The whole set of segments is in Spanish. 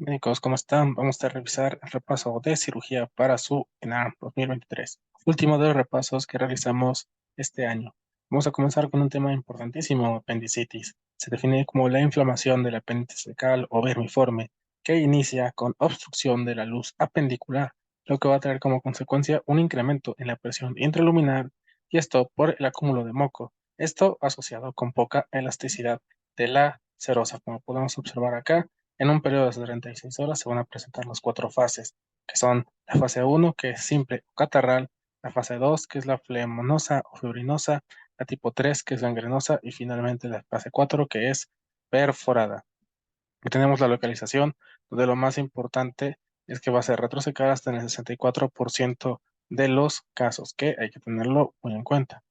Médicos, ¿cómo están? Vamos a revisar el repaso de cirugía para su ENARM 2023. Último de los repasos que realizamos este año. Vamos a comenzar con un tema importantísimo, apendicitis. Se define como la inflamación del apéndice fecal o vermiforme que inicia con obstrucción de la luz apendicular, lo que va a traer como consecuencia un incremento en la presión intraluminal y esto por el acúmulo de moco. Esto asociado con poca elasticidad de la serosa, como podemos observar acá. En un periodo de 36 horas se van a presentar las cuatro fases, que son la fase 1, que es simple o catarral, la fase 2, que es la flemonosa o fibrinosa, la tipo 3, que es gangrenosa, y finalmente la fase 4, que es perforada. Y tenemos la localización, donde lo más importante es que va a ser retrocecar hasta en el 64% de los casos, que hay que tenerlo muy en cuenta.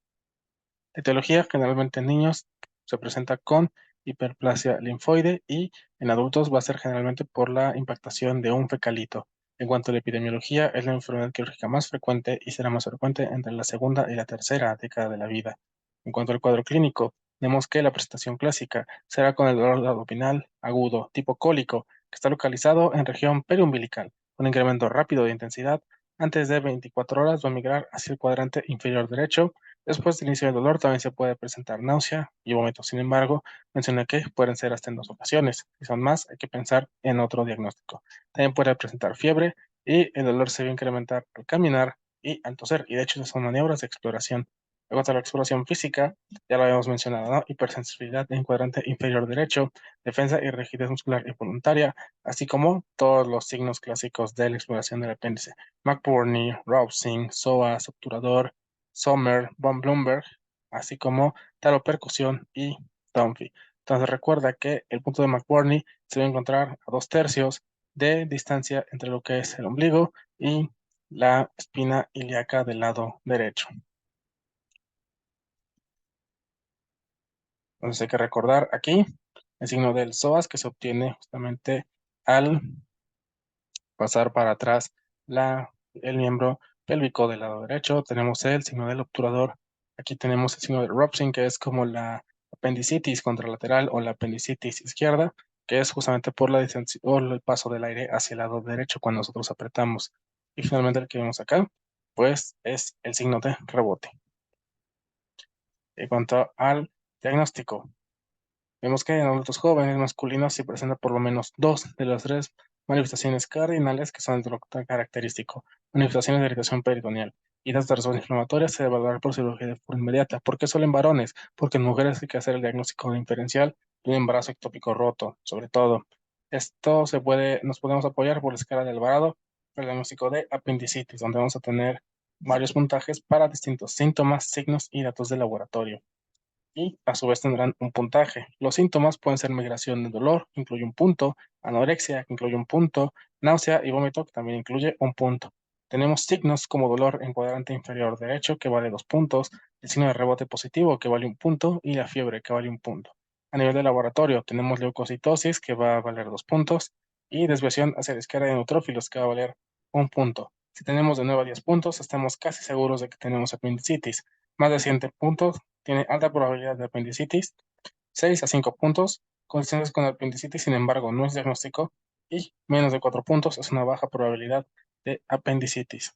La etiología generalmente en niños se presenta con hiperplasia linfoide y en adultos va a ser generalmente por la impactación de un fecalito. En cuanto a la epidemiología, es la enfermedad quirúrgica más frecuente y será más frecuente entre la segunda y la tercera década de la vida. En cuanto al cuadro clínico, vemos que la presentación clásica será con el dolor abdominal agudo tipo cólico, que está localizado en región periumbilical, un incremento rápido de intensidad. Antes de 24 horas va a migrar hacia el cuadrante inferior derecho. Después del inicio del dolor también se puede presentar náusea y vómito. Sin embargo, mencioné que pueden ser hasta en dos ocasiones. Si son más, hay que pensar en otro diagnóstico. También puede presentar fiebre y el dolor se va a incrementar al caminar y al toser. Y de hecho, esas son maniobras de exploración. En cuanto a la exploración física, ya lo habíamos mencionado, ¿no? Hipersensibilidad en cuadrante inferior derecho, defensa y rigidez muscular involuntaria, así como todos los signos clásicos de la exploración del apéndice. McBurney, Rousing, psoas, obturador, Sommer, von Blumberg, así como talopercusión y Dunphy. Entonces recuerda que el punto de McBurney se va a encontrar a 2/3 de distancia entre lo que es el ombligo y la espina ilíaca del lado derecho. Entonces hay que recordar aquí el signo del psoas que se obtiene justamente al pasar para atrás el miembro pélvico del lado derecho. Tenemos el signo del obturador. Aquí tenemos el signo del Robson, que es como la apendicitis contralateral o la apendicitis izquierda, que es justamente por la distensión o el paso del aire hacia el lado derecho cuando nosotros apretamos. Y finalmente el que vemos acá, pues es el signo de rebote. En cuanto al diagnóstico, vemos que en adultos jóvenes masculinos se presenta por lo menos dos de las tres manifestaciones cardinales que son de lo característico. Manifestaciones de irritación peritoneal y las razones inflamatorias se debe evaluar por cirugía de forma inmediata. ¿Por qué solo en varones? Porque en mujeres hay que hacer el diagnóstico diferencial de un embarazo ectópico roto, sobre todo. Esto nos podemos apoyar por la escala de Alvarado, el diagnóstico de apendicitis, donde vamos a tener varios puntajes para distintos síntomas, signos y datos de laboratorio y a su vez tendrán un puntaje. Los síntomas pueden ser migración de dolor, que incluye un punto, anorexia, que incluye un punto, náusea y vómito, que también incluye un punto. Tenemos signos como dolor en cuadrante inferior derecho, que vale 2 puntos, el signo de rebote positivo, que vale un punto, y la fiebre, que vale un punto. A nivel de laboratorio, tenemos leucocitosis, que va a valer 2 puntos, y desviación hacia la izquierda de neutrófilos, que va a valer un punto. Si tenemos de 9 a 10 puntos, estamos casi seguros de que tenemos apendicitis. Más de 100 puntos tiene alta probabilidad de apendicitis, 6 a 5 puntos, condiciones con apendicitis, sin embargo, no es diagnóstico, y menos de 4 puntos es una baja probabilidad de apendicitis.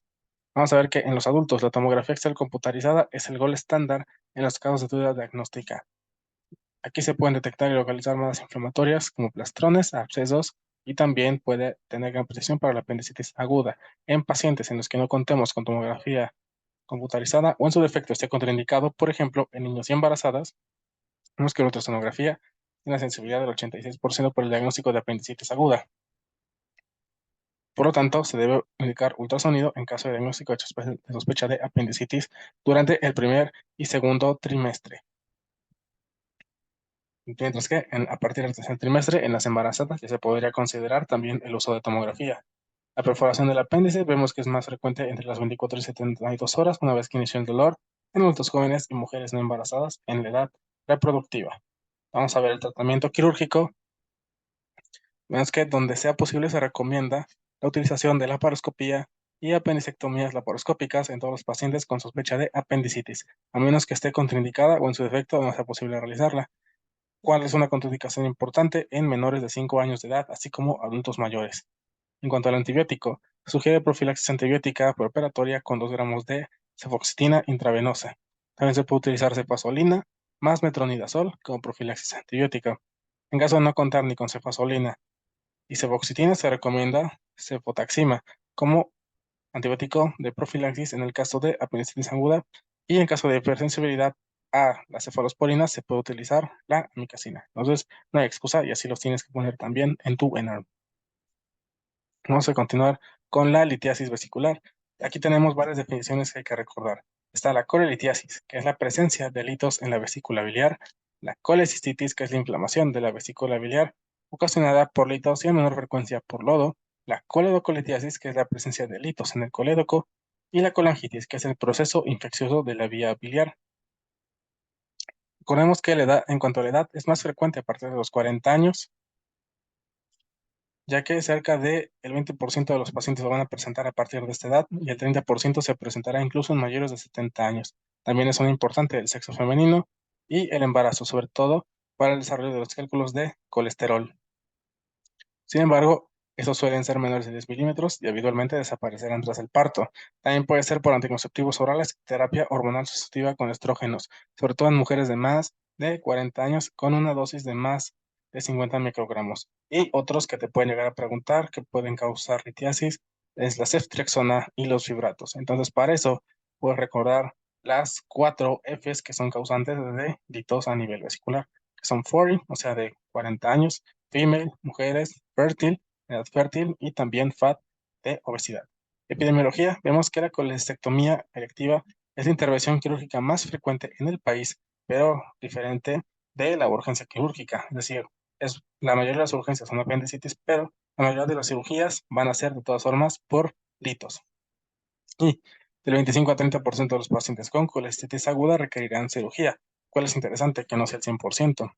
Vamos a ver que en los adultos la tomografía axial computarizada es el gol estándar en los casos de duda diagnóstica. Aquí se pueden detectar y localizar masas inflamatorias como plastrones, abscesos, y también puede tener gran precisión para la apendicitis aguda. En pacientes en los que no contemos con tomografía computarizada o en su defecto esté contraindicado, por ejemplo, en niños y embarazadas, vemos que la ultrasonografía tiene una sensibilidad del 86% por el diagnóstico de apendicitis aguda. Por lo tanto, se debe indicar ultrasonido en caso de diagnóstico de sospecha de apendicitis durante el primer y segundo trimestre. Mientras que a partir del tercer trimestre, en las embarazadas, ya se podría considerar también el uso de tomografía. La perforación del apéndice vemos que es más frecuente entre las 24 y 72 horas una vez que inició el dolor en adultos jóvenes y mujeres no embarazadas en la edad reproductiva. Vamos a ver el tratamiento quirúrgico. Vemos que donde sea posible se recomienda la utilización de laparoscopía y apendicectomías laparoscópicas en todos los pacientes con sospecha de apendicitis, a menos que esté contraindicada o en su defecto no sea posible realizarla. cual es una contraindicación importante en menores de 5 años de edad, así como adultos mayores. En cuanto al antibiótico, se sugiere profilaxis antibiótica preoperatoria con 2 gramos de cefoxitina intravenosa. También se puede utilizar cefazolina más metronidazol como profilaxis antibiótica. En caso de no contar ni con cefazolina y cefoxitina, se recomienda cefotaxima como antibiótico de profilaxis en el caso de apendicitis aguda, y en caso de hipersensibilidad a la cefalosporina se puede utilizar la amicacina. Entonces, no hay excusa y así los tienes que poner también en tu ENARM. Vamos a continuar con la litiasis vesicular. Aquí tenemos varias definiciones que hay que recordar. Está la colelitiasis, que es la presencia de litos en la vesícula biliar; la colecistitis, que es la inflamación de la vesícula biliar ocasionada por litos y en menor frecuencia por lodo; la coledocolitiasis, que es la presencia de litos en el colédoco; y la colangitis, que es el proceso infeccioso de la vía biliar. Recordemos que la edad, en cuanto a la edad, es más frecuente a partir de los 40 años, ya que cerca del 20% de los pacientes lo van a presentar a partir de esta edad y el 30% se presentará incluso en mayores de 70 años. También es muy importante el sexo femenino y el embarazo, sobre todo para el desarrollo de los cálculos de colesterol. Sin embargo, estos suelen ser menores de 10 milímetros y habitualmente desaparecerán tras el parto. También puede ser por anticonceptivos orales y terapia hormonal sustitutiva con estrógenos, sobre todo en mujeres de más de 40 años con una dosis de más de 50 microgramos. Y otros que te pueden llegar a preguntar que pueden causar litiasis es la ceftriaxona y los fibratos. Entonces, para eso, puedes recordar las 4 Fs que son causantes de litos a nivel vesicular, que son 40, o sea, de 40 años; female, mujeres; fertile, edad fértil; y también fat, de obesidad. Epidemiología: vemos que la colestectomía electiva es la intervención quirúrgica más frecuente en el país, pero diferente de la urgencia quirúrgica. Es decir, la mayoría de las urgencias son apendicitis, pero la mayoría de las cirugías van a ser de todas formas por litos. Y del 25 a 30% de los pacientes con colestitis aguda requerirán cirugía, cual es interesante que no sea el 100%.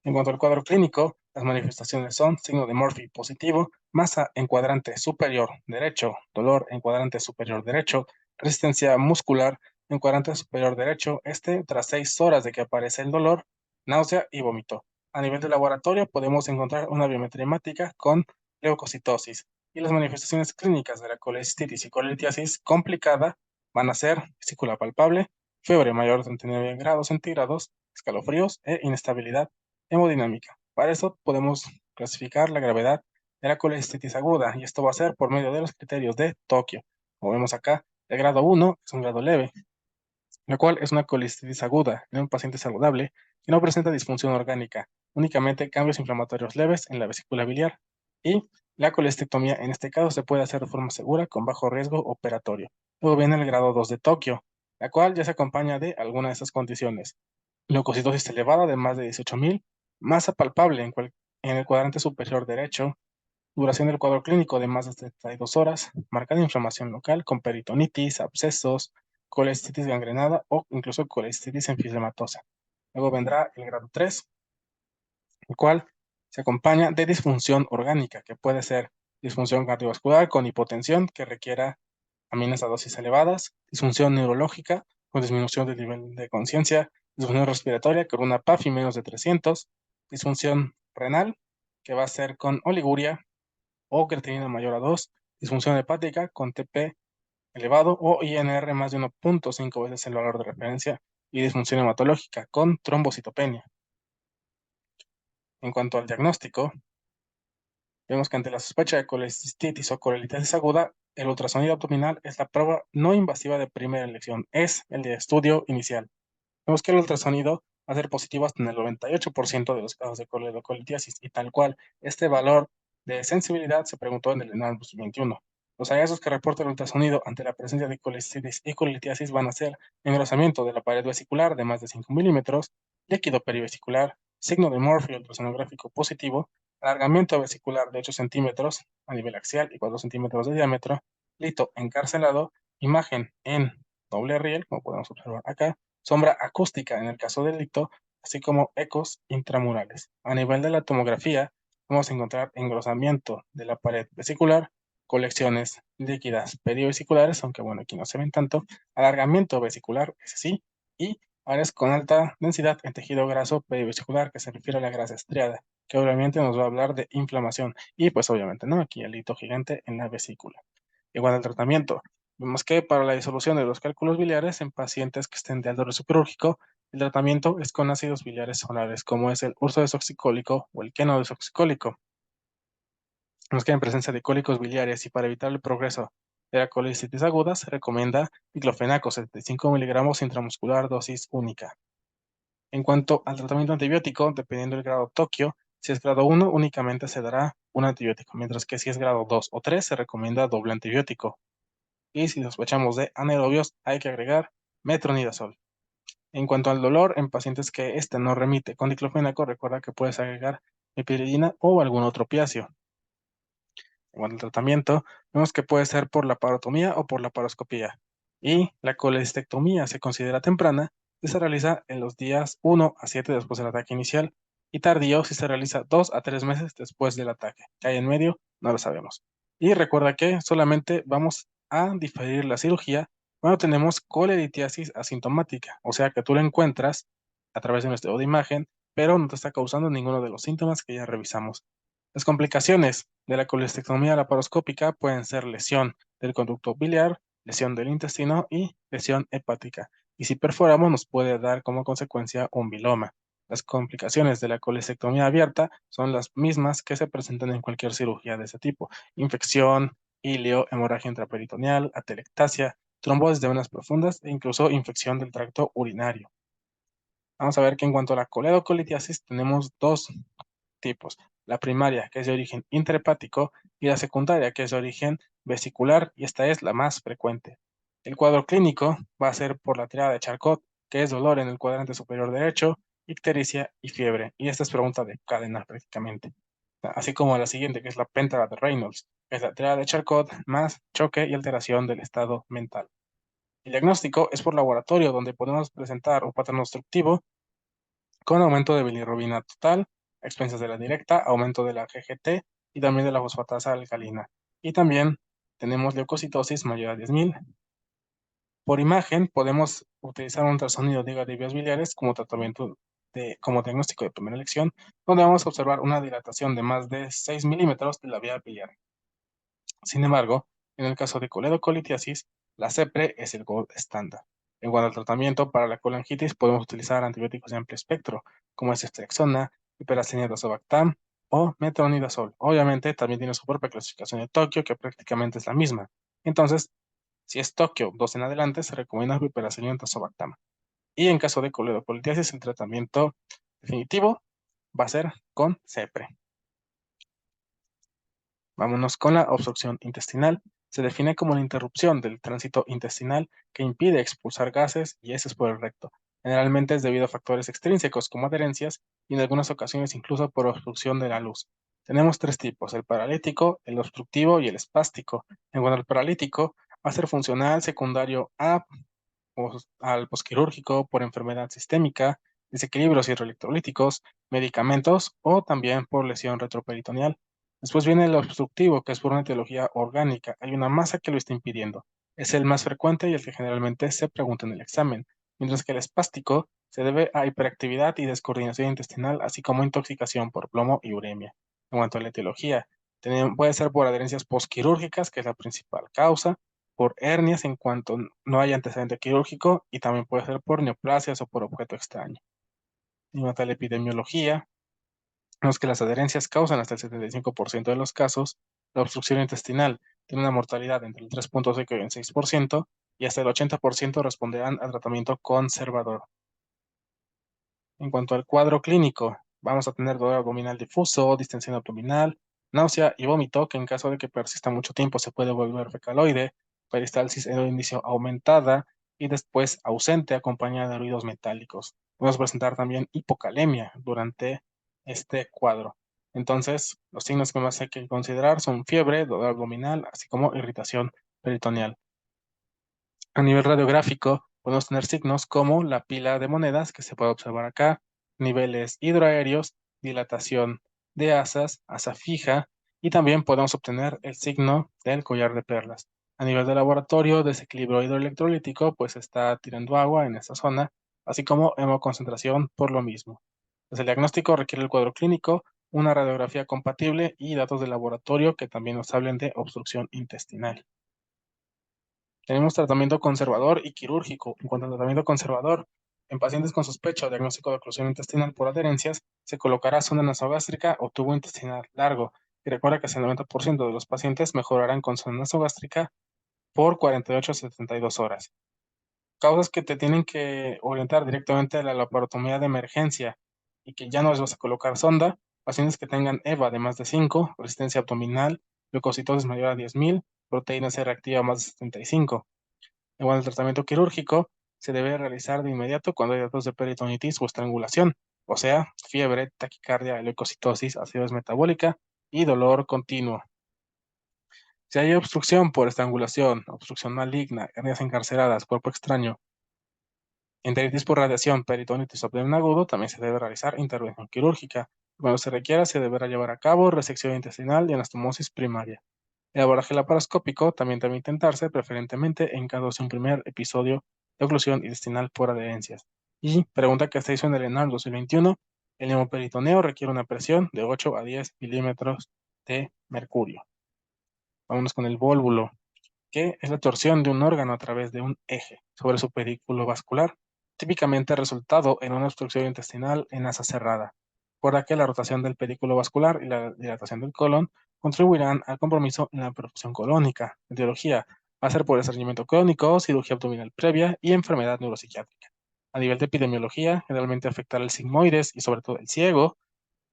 En cuanto al cuadro clínico, las manifestaciones son signo de Murphy positivo, masa en cuadrante superior derecho, dolor en cuadrante superior derecho, resistencia muscular en cuadrante superior derecho, tras 6 horas de que aparece el dolor, náusea y vómito. A nivel de laboratorio podemos encontrar una biometría hemática con leucocitosis, y las manifestaciones clínicas de la colecistitis y colelitiasis complicada van a ser vesícula palpable, fiebre mayor de 39 grados centígrados, escalofríos e inestabilidad hemodinámica. Para eso podemos clasificar la gravedad de la colecistitis aguda, y esto va a ser por medio de los criterios de Tokio. Como vemos acá, el grado 1 es un grado leve, lo cual es una colecistitis aguda en un paciente saludable que no presenta disfunción orgánica, únicamente cambios inflamatorios leves en la vesícula biliar. Y la colestectomía en este caso se puede hacer de forma segura con bajo riesgo operatorio. Luego viene el grado 2 de Tokio, la cual ya se acompaña de alguna de estas condiciones: leucocitosis elevada de más de 18.000, masa palpable en el cuadrante superior derecho, duración del cuadro clínico de más de 72 horas, marcada inflamación local con peritonitis, abscesos, colecistitis gangrenada o incluso colecistitis enfisematosa. Luego vendrá el grado 3, el cual se acompaña de disfunción orgánica, que puede ser disfunción cardiovascular con hipotensión que requiera aminas a dosis elevadas, disfunción neurológica con disminución del nivel de conciencia, disfunción respiratoria con una PAFI menos de 300, disfunción renal, que va a ser con oliguria o creatinina mayor a 2, disfunción hepática con TP elevado o INR más de 1.5 veces el valor de referencia, y disfunción hematológica con trombocitopenia. En cuanto al diagnóstico, vemos que ante la sospecha de colecistitis o colelitiasis aguda, el ultrasonido abdominal es la prueba no invasiva de primera elección, es el de estudio inicial. Vemos que el ultrasonido va a ser positivo hasta en el 98% de los casos de coledocolitiasis, y tal cual, este valor de sensibilidad se preguntó en el ENARBUS 21. Los hallazgos que reporta el ultrasonido ante la presencia de colecistitis y colitiasis van a ser engrosamiento de la pared vesicular de más de 5 milímetros, líquido perivesicular, signo de Murphy ultrasonográfico positivo, alargamiento vesicular de 8 centímetros a nivel axial y 4 centímetros de diámetro, lito encarcelado, imagen en doble riel, como podemos observar acá, sombra acústica en el caso del licto, así como ecos intramurales. A nivel de la tomografía, vamos a encontrar engrosamiento de la pared vesicular, colecciones líquidas perivesiculares, aunque bueno, aquí no se ven tanto, alargamiento vesicular, ese sí, y Áreas con alta densidad en tejido graso perivesicular, que se refiere a la grasa estriada, que obviamente nos va a hablar de inflamación. Y pues obviamente, ¿no? Aquí el hito gigante en la vesícula. Igual al tratamiento. Vemos que para la disolución de los cálculos biliares en pacientes que estén de alto riesgo quirúrgico, el tratamiento es con ácidos biliares solares, como es el urso desoxicólico o el queno desoxicólico. Vemos que en presencia de cólicos biliares y para evitar el progreso de la colicitis aguda, se recomienda diclofenaco 75 miligramos intramuscular, dosis única. En cuanto al tratamiento antibiótico, dependiendo del grado Tokio, si es grado 1, únicamente se dará un antibiótico, mientras que si es grado 2 o 3, se recomienda doble antibiótico. Y si sospechamos de anaerobios, hay que agregar metronidazol. En cuanto al dolor, en pacientes que este no remite con diclofenaco, recuerda que puedes agregar mepiridina o algún otro opiáceo. En cuanto al tratamiento, vemos que puede ser por la parotomía o por la paroscopía. Y la colestectomía se considera temprana si se realiza en los días 1 a 7 después del ataque inicial y tardío si se realiza 2 a 3 meses después del ataque. ¿Qué hay en medio? No lo sabemos. Y recuerda que solamente vamos a diferir la cirugía cuando tenemos coleditiasis asintomática, o sea que tú la encuentras a través de un estudio de imagen, pero no te está causando ninguno de los síntomas que ya revisamos. Las complicaciones de la colestectomía laparoscópica pueden ser lesión del conducto biliar, lesión del intestino y lesión hepática. Y si perforamos, nos puede dar como consecuencia un biloma. Las complicaciones de la colestectomía abierta son las mismas que se presentan en cualquier cirugía de ese tipo: infección, ilio, hemorragia intraperitoneal, atelectasia, trombosis de venas profundas e incluso infección del tracto urinario. Vamos a ver que en cuanto a la coledocolitiasis tenemos dos tipos: la primaria, que es de origen intrahepático, y la secundaria, que es de origen vesicular, y esta es la más frecuente. El cuadro clínico va a ser por la triada de Charcot, que es dolor en el cuadrante superior derecho, ictericia y fiebre, y esta es pregunta de cadena prácticamente. Así como la siguiente, que es la péntara de Reynolds, que es la triada de Charcot más choque y alteración del estado mental. El diagnóstico es por laboratorio, donde podemos presentar un patrón obstructivo con aumento de bilirrubina total, a expensas de la directa, aumento de la GGT y también de la fosfatasa alcalina. Y también tenemos leucocitosis mayor a 10.000. Por imagen podemos utilizar un ultrasonido de vías biliares como tratamiento como diagnóstico de primera elección, donde vamos a observar una dilatación de más de 6 milímetros de la vía biliar. Sin embargo, en el caso de coledocolitiasis, la CEPRE es el gold estándar. En cuanto al tratamiento para la colangitis, podemos utilizar antibióticos de amplio espectro, como es ceftriaxona, piperacillina tazobactam o metronidazol. Obviamente, también tiene su propia clasificación de Tokio, que prácticamente es la misma. Entonces, si es Tokio 2 en adelante, se recomienda piperacillina tazobactam. Y en caso de coledocolitiasis, el tratamiento definitivo va a ser con CEPRE. Vámonos con la obstrucción intestinal. Se define como la interrupción del tránsito intestinal que impide expulsar gases y heces por el recto. Generalmente es debido a factores extrínsecos como adherencias y en algunas ocasiones incluso por obstrucción de la luz. Tenemos tres tipos: el paralítico, el obstructivo y el espástico. En cuanto al paralítico, va a ser funcional secundario al posquirúrgico por enfermedad sistémica, desequilibrios hidroelectrolíticos, medicamentos o también por lesión retroperitoneal. Después viene el obstructivo, que es por una etiología orgánica. Hay una masa que lo está impidiendo. Es el más frecuente y el que generalmente se pregunta en el examen. Mientras que el espástico se debe a hiperactividad y descoordinación intestinal, así como intoxicación por plomo y uremia. En cuanto a la etiología, puede ser por adherencias posquirúrgicas, que es la principal causa, por hernias en cuanto no hay antecedente quirúrgico, y también puede ser por neoplasias o por objeto extraño. En cuanto a la epidemiología, vemos que las adherencias causan hasta el 75% de los casos. La obstrucción intestinal tiene una mortalidad entre el 3.5 y el 6%, y hasta el 80% responderán al tratamiento conservador. En cuanto al cuadro clínico, vamos a tener dolor abdominal difuso, distensión abdominal, náusea y vómito, que en caso de que persista mucho tiempo se puede volver fecaloide, peristalsis en un inicio aumentada y después ausente, acompañada de ruidos metálicos. Podemos presentar también hipocalemia durante este cuadro. Entonces, los signos que más hay que considerar son fiebre, dolor abdominal, así como irritación peritoneal. A nivel radiográfico, podemos tener signos como la pila de monedas, que se puede observar acá, niveles hidroaéreos, dilatación de asas, asa fija, y también podemos obtener el signo del collar de perlas. A nivel de laboratorio, desequilibrio hidroelectrolítico, pues está tirando agua en esta zona, así como hemoconcentración por lo mismo. Desde el diagnóstico requiere el cuadro clínico, una radiografía compatible y datos de laboratorio que también nos hablen de obstrucción intestinal. Tenemos tratamiento conservador y quirúrgico. En cuanto al tratamiento conservador, en pacientes con sospecha o diagnóstico de oclusión intestinal por adherencias, se colocará sonda nasogástrica o tubo intestinal largo. Y recuerda que hasta el 90% de los pacientes mejorarán con sonda nasogástrica por 48 a 72 horas. Causas que te tienen que orientar directamente a la laparotomía de emergencia y que ya no les vas a colocar sonda, pacientes que tengan EVA de más de 5, resistencia abdominal, leucocitosis mayor a 10.000, proteína C reactiva más de 75. En cuanto al tratamiento quirúrgico, se debe realizar de inmediato cuando hay datos de peritonitis o estrangulación, o sea, fiebre, taquicardia, leucocitosis, acidosis metabólica y dolor continuo. Si hay obstrucción por estrangulación, obstrucción maligna, hernias encarceradas, cuerpo extraño, enteritis por radiación, peritonitis o abdomen agudo, también se debe realizar intervención quirúrgica. Cuando se requiera, se deberá llevar a cabo resección intestinal y anastomosis primaria. El abordaje laparoscópico también debe intentarse, preferentemente en caso de un primer episodio de oclusión intestinal por adherencias. Y pregunta que se hizo en el ENAR 2021, el hemoperitoneo requiere una presión de 8 a 10 milímetros de mercurio. Vámonos con el vólvulo, que es la torsión de un órgano a través de un eje sobre su pedículo vascular, típicamente resultado en una obstrucción intestinal en asa cerrada. Recuerda que la rotación del pedículo vascular y la dilatación del colon contribuirán al compromiso en la perfusión colónica. Etiología va a ser por estreñimiento crónico, cirugía abdominal previa y enfermedad neuropsiquiátrica. A nivel de epidemiología, generalmente afectará al sigmoides y sobre todo el ciego.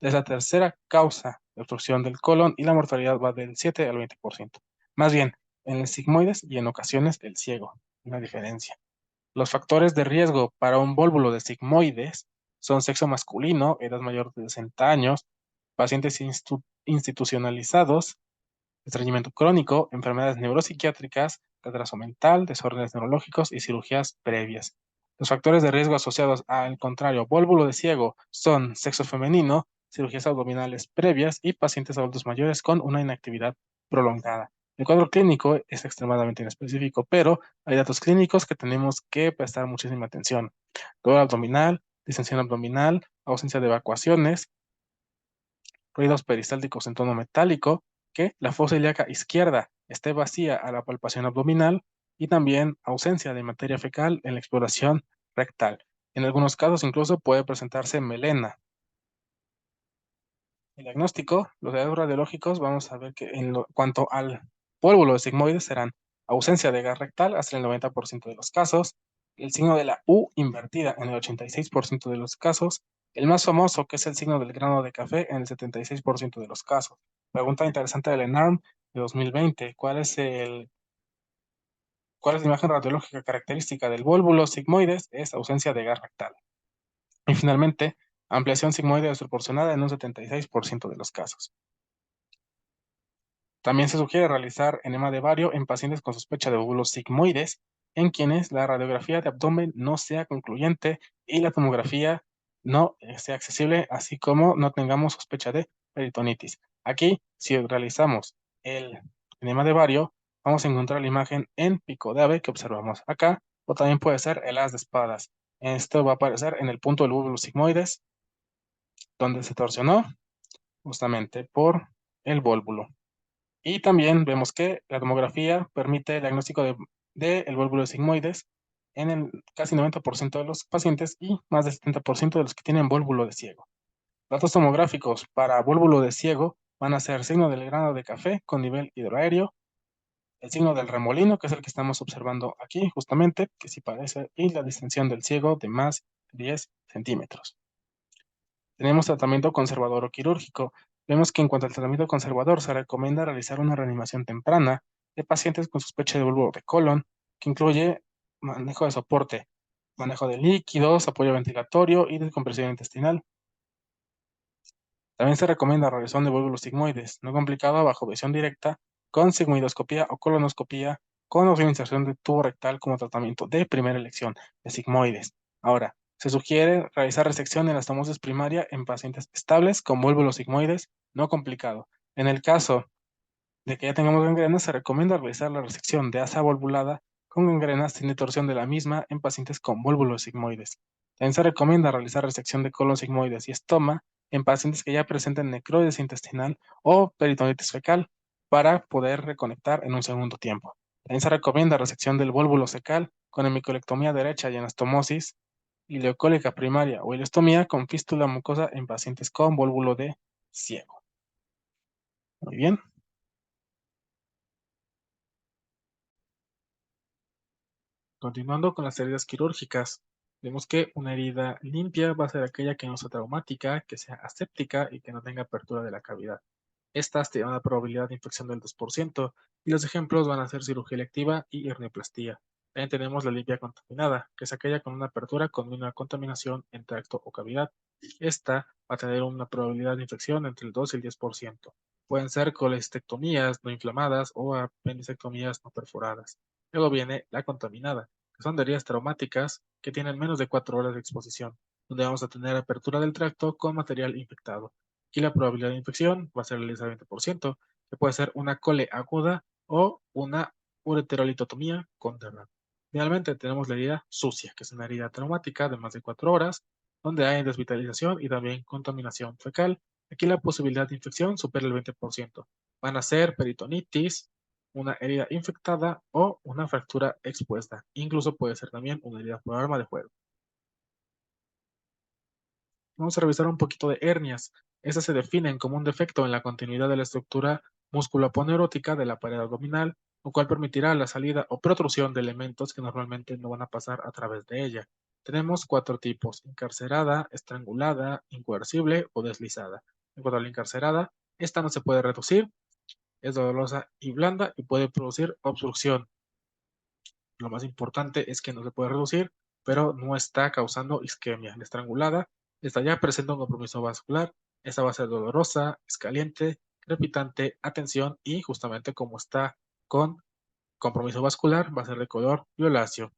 Es la tercera causa de obstrucción del colon y la mortalidad va del 7 al 20%. Más bien, en el sigmoides y en ocasiones el ciego. Una diferencia. Los factores de riesgo para un vólvulo de sigmoides son sexo masculino, edad mayor de 60 años, pacientes institucionalizados, estreñimiento crónico, enfermedades neuropsiquiátricas, retraso mental, desórdenes neurológicos y cirugías previas. Los factores de riesgo asociados al contrario vólvulo de ciego son sexo femenino, cirugías abdominales previas y pacientes adultos mayores con una inactividad prolongada. El cuadro clínico es extremadamente inespecífico, pero hay datos clínicos que tenemos que prestar muchísima atención. Dolor abdominal, distensión abdominal, ausencia de evacuaciones, ruidos peristálticos en tono metálico, que la fosa ilíaca izquierda esté vacía a la palpación abdominal y también ausencia de materia fecal en la exploración rectal. En algunos casos incluso puede presentarse melena. El diagnóstico, los datos radiológicos, vamos a ver que cuanto al pólvulo de sigmoides serán ausencia de gas rectal hasta el 90% de los casos, el signo de la U invertida en el 86% de los casos, el más famoso que es el signo del grano de café en el 76% de los casos. Pregunta interesante del ENARM de 2020, ¿cuál es la imagen radiológica característica del vólvulo sigmoides? Es ausencia de gas rectal. Y finalmente, ampliación sigmoide desproporcionada en un 76% de los casos. También se sugiere realizar enema de bario en pacientes con sospecha de óvulos sigmoides, en quienes la radiografía de abdomen no sea concluyente y la tomografía no sea accesible, así como no tengamos sospecha de peritonitis. Aquí, si realizamos el enema de bario, vamos a encontrar la imagen en pico de ave que observamos acá, o también puede ser el as de espadas. Esto va a aparecer en el punto del óvulo sigmoides, donde se torsionó justamente por el vólvulo. Y también vemos que la tomografía permite el diagnóstico de el vólvulo de sigmoides en el casi 90% de los pacientes y más del 70% de los que tienen vólvulo de ciego. Datos tomográficos para vólvulo de ciego van a ser signo del grano de café con nivel hidroaéreo, el signo del remolino, que es el que estamos observando aquí justamente, que sí parece, y la distensión del ciego de más de 10 centímetros. Tenemos tratamiento conservador o quirúrgico. Vemos que en cuanto al tratamiento conservador, se recomienda realizar una reanimación temprana de pacientes con sospecha de bulbo de colon, que incluye manejo de soporte, manejo de líquidos, apoyo ventilatorio y descompresión intestinal. También se recomienda realización de vólvulos sigmoides, no complicado bajo visión directa, con sigmoidoscopía o colonoscopía, con o sin inserción de tubo rectal como tratamiento de primera elección de sigmoides. Ahora, se sugiere realizar resección de la anastomosis primaria en pacientes estables con vólvulos sigmoides, no complicado. En el caso de que ya tengamos gangrena, se recomienda realizar la resección de asa volvulada con gangrenas sin torsión de la misma en pacientes con vólvulos sigmoides. También se recomienda realizar resección de colon sigmoides y estoma en pacientes que ya presenten necrosis intestinal o peritonitis fecal para poder reconectar en un segundo tiempo. También se recomienda resección del vólvulo secal con hemicolectomía derecha y anastomosis, ileocólica primaria o ileostomía con fístula mucosa en pacientes con vólvulo de ciego. Muy bien. Continuando con las heridas quirúrgicas, vemos que una herida limpia va a ser aquella que no sea traumática, que sea aséptica y que no tenga apertura de la cavidad. Estas tienen una probabilidad de infección del 2% y los ejemplos van a ser cirugía electiva y hernioplastia. También tenemos la limpia contaminada, que es aquella con una apertura con una contaminación en tracto o cavidad. Esta va a tener una probabilidad de infección entre el 2 y el 10%. Pueden ser colestectomías no inflamadas o apendicectomías no perforadas. Luego viene la contaminada, que son heridas traumáticas que tienen menos de 4 horas de exposición, donde vamos a tener apertura del tracto con material infectado. Aquí la probabilidad de infección va a ser el 20%, que puede ser una cole aguda o una ureterolitotomía con derrame. Finalmente tenemos la herida sucia, que es una herida traumática de más de 4 horas, donde hay desvitalización y también contaminación fecal. Aquí la posibilidad de infección supera el 20%. Van a ser peritonitis, una herida infectada o una fractura expuesta. Incluso puede ser también una herida por arma de fuego. Vamos a revisar un poquito de hernias. Estas se definen como un defecto en la continuidad de la estructura musculoaponeurótica de la pared abdominal, lo cual permitirá la salida o protrusión de elementos que normalmente no van a pasar a través de ella. Tenemos 4 tipos: encarcerada, estrangulada, incoercible o deslizada. En cuanto a la encarcerada, esta no se puede reducir, es dolorosa y blanda y puede producir obstrucción. Lo más importante es que no se puede reducir, pero no está causando isquemia. La estrangulada está ya presenta un compromiso vascular. Esta va a ser dolorosa, es caliente, crepitante, atención y justamente como está con compromiso vascular, va a ser de color violáceo.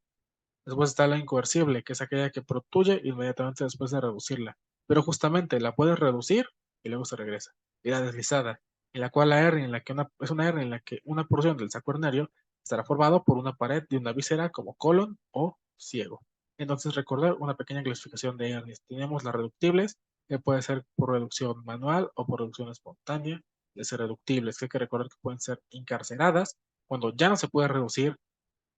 Después está la incoercible, que es aquella que protruye inmediatamente después de reducirla, pero justamente la puedes reducir y luego se regresa. Y la deslizada, en la cual la hernia en la que es una hernia en la que una porción del saco hernario estará formado por una pared de una víscera como colon o ciego. Entonces recordar una pequeña clasificación de hernias. Tenemos las reductibles, que puede ser por reducción manual o por reducción espontánea. Las irreductibles, que hay que recordar que pueden ser encarceradas, cuando ya no se puede reducir,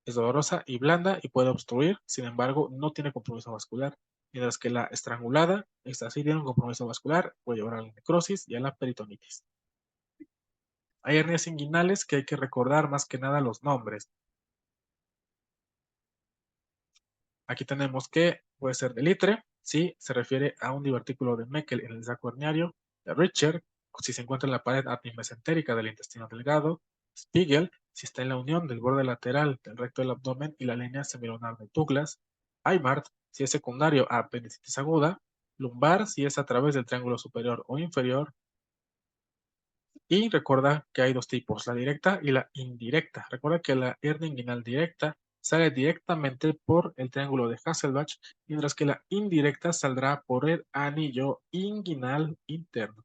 es dolorosa y blanda y puede obstruir, sin embargo, no tiene compromiso vascular. Mientras que la estrangulada, esta sí tiene un compromiso vascular, puede llevar a la necrosis y a la peritonitis. Hay hernias inguinales que hay que recordar más que nada los nombres. Aquí tenemos que puede ser de Litre, si se refiere a un divertículo de Meckel en el saco herniario; de Richter, si se encuentra en la pared admimesentérica del intestino delgado; Spiegel, si está en la unión del borde lateral del recto del abdomen y la línea semilunar de Douglas; Aymart, si es secundario a apendicitis aguda; lumbar, si es a través del triángulo superior o inferior. Y recuerda que hay dos tipos, la directa y la indirecta. Recuerda que la hernia inguinal directa sale directamente por el triángulo de Hasselbalch, mientras que la indirecta saldrá por el anillo inguinal interno.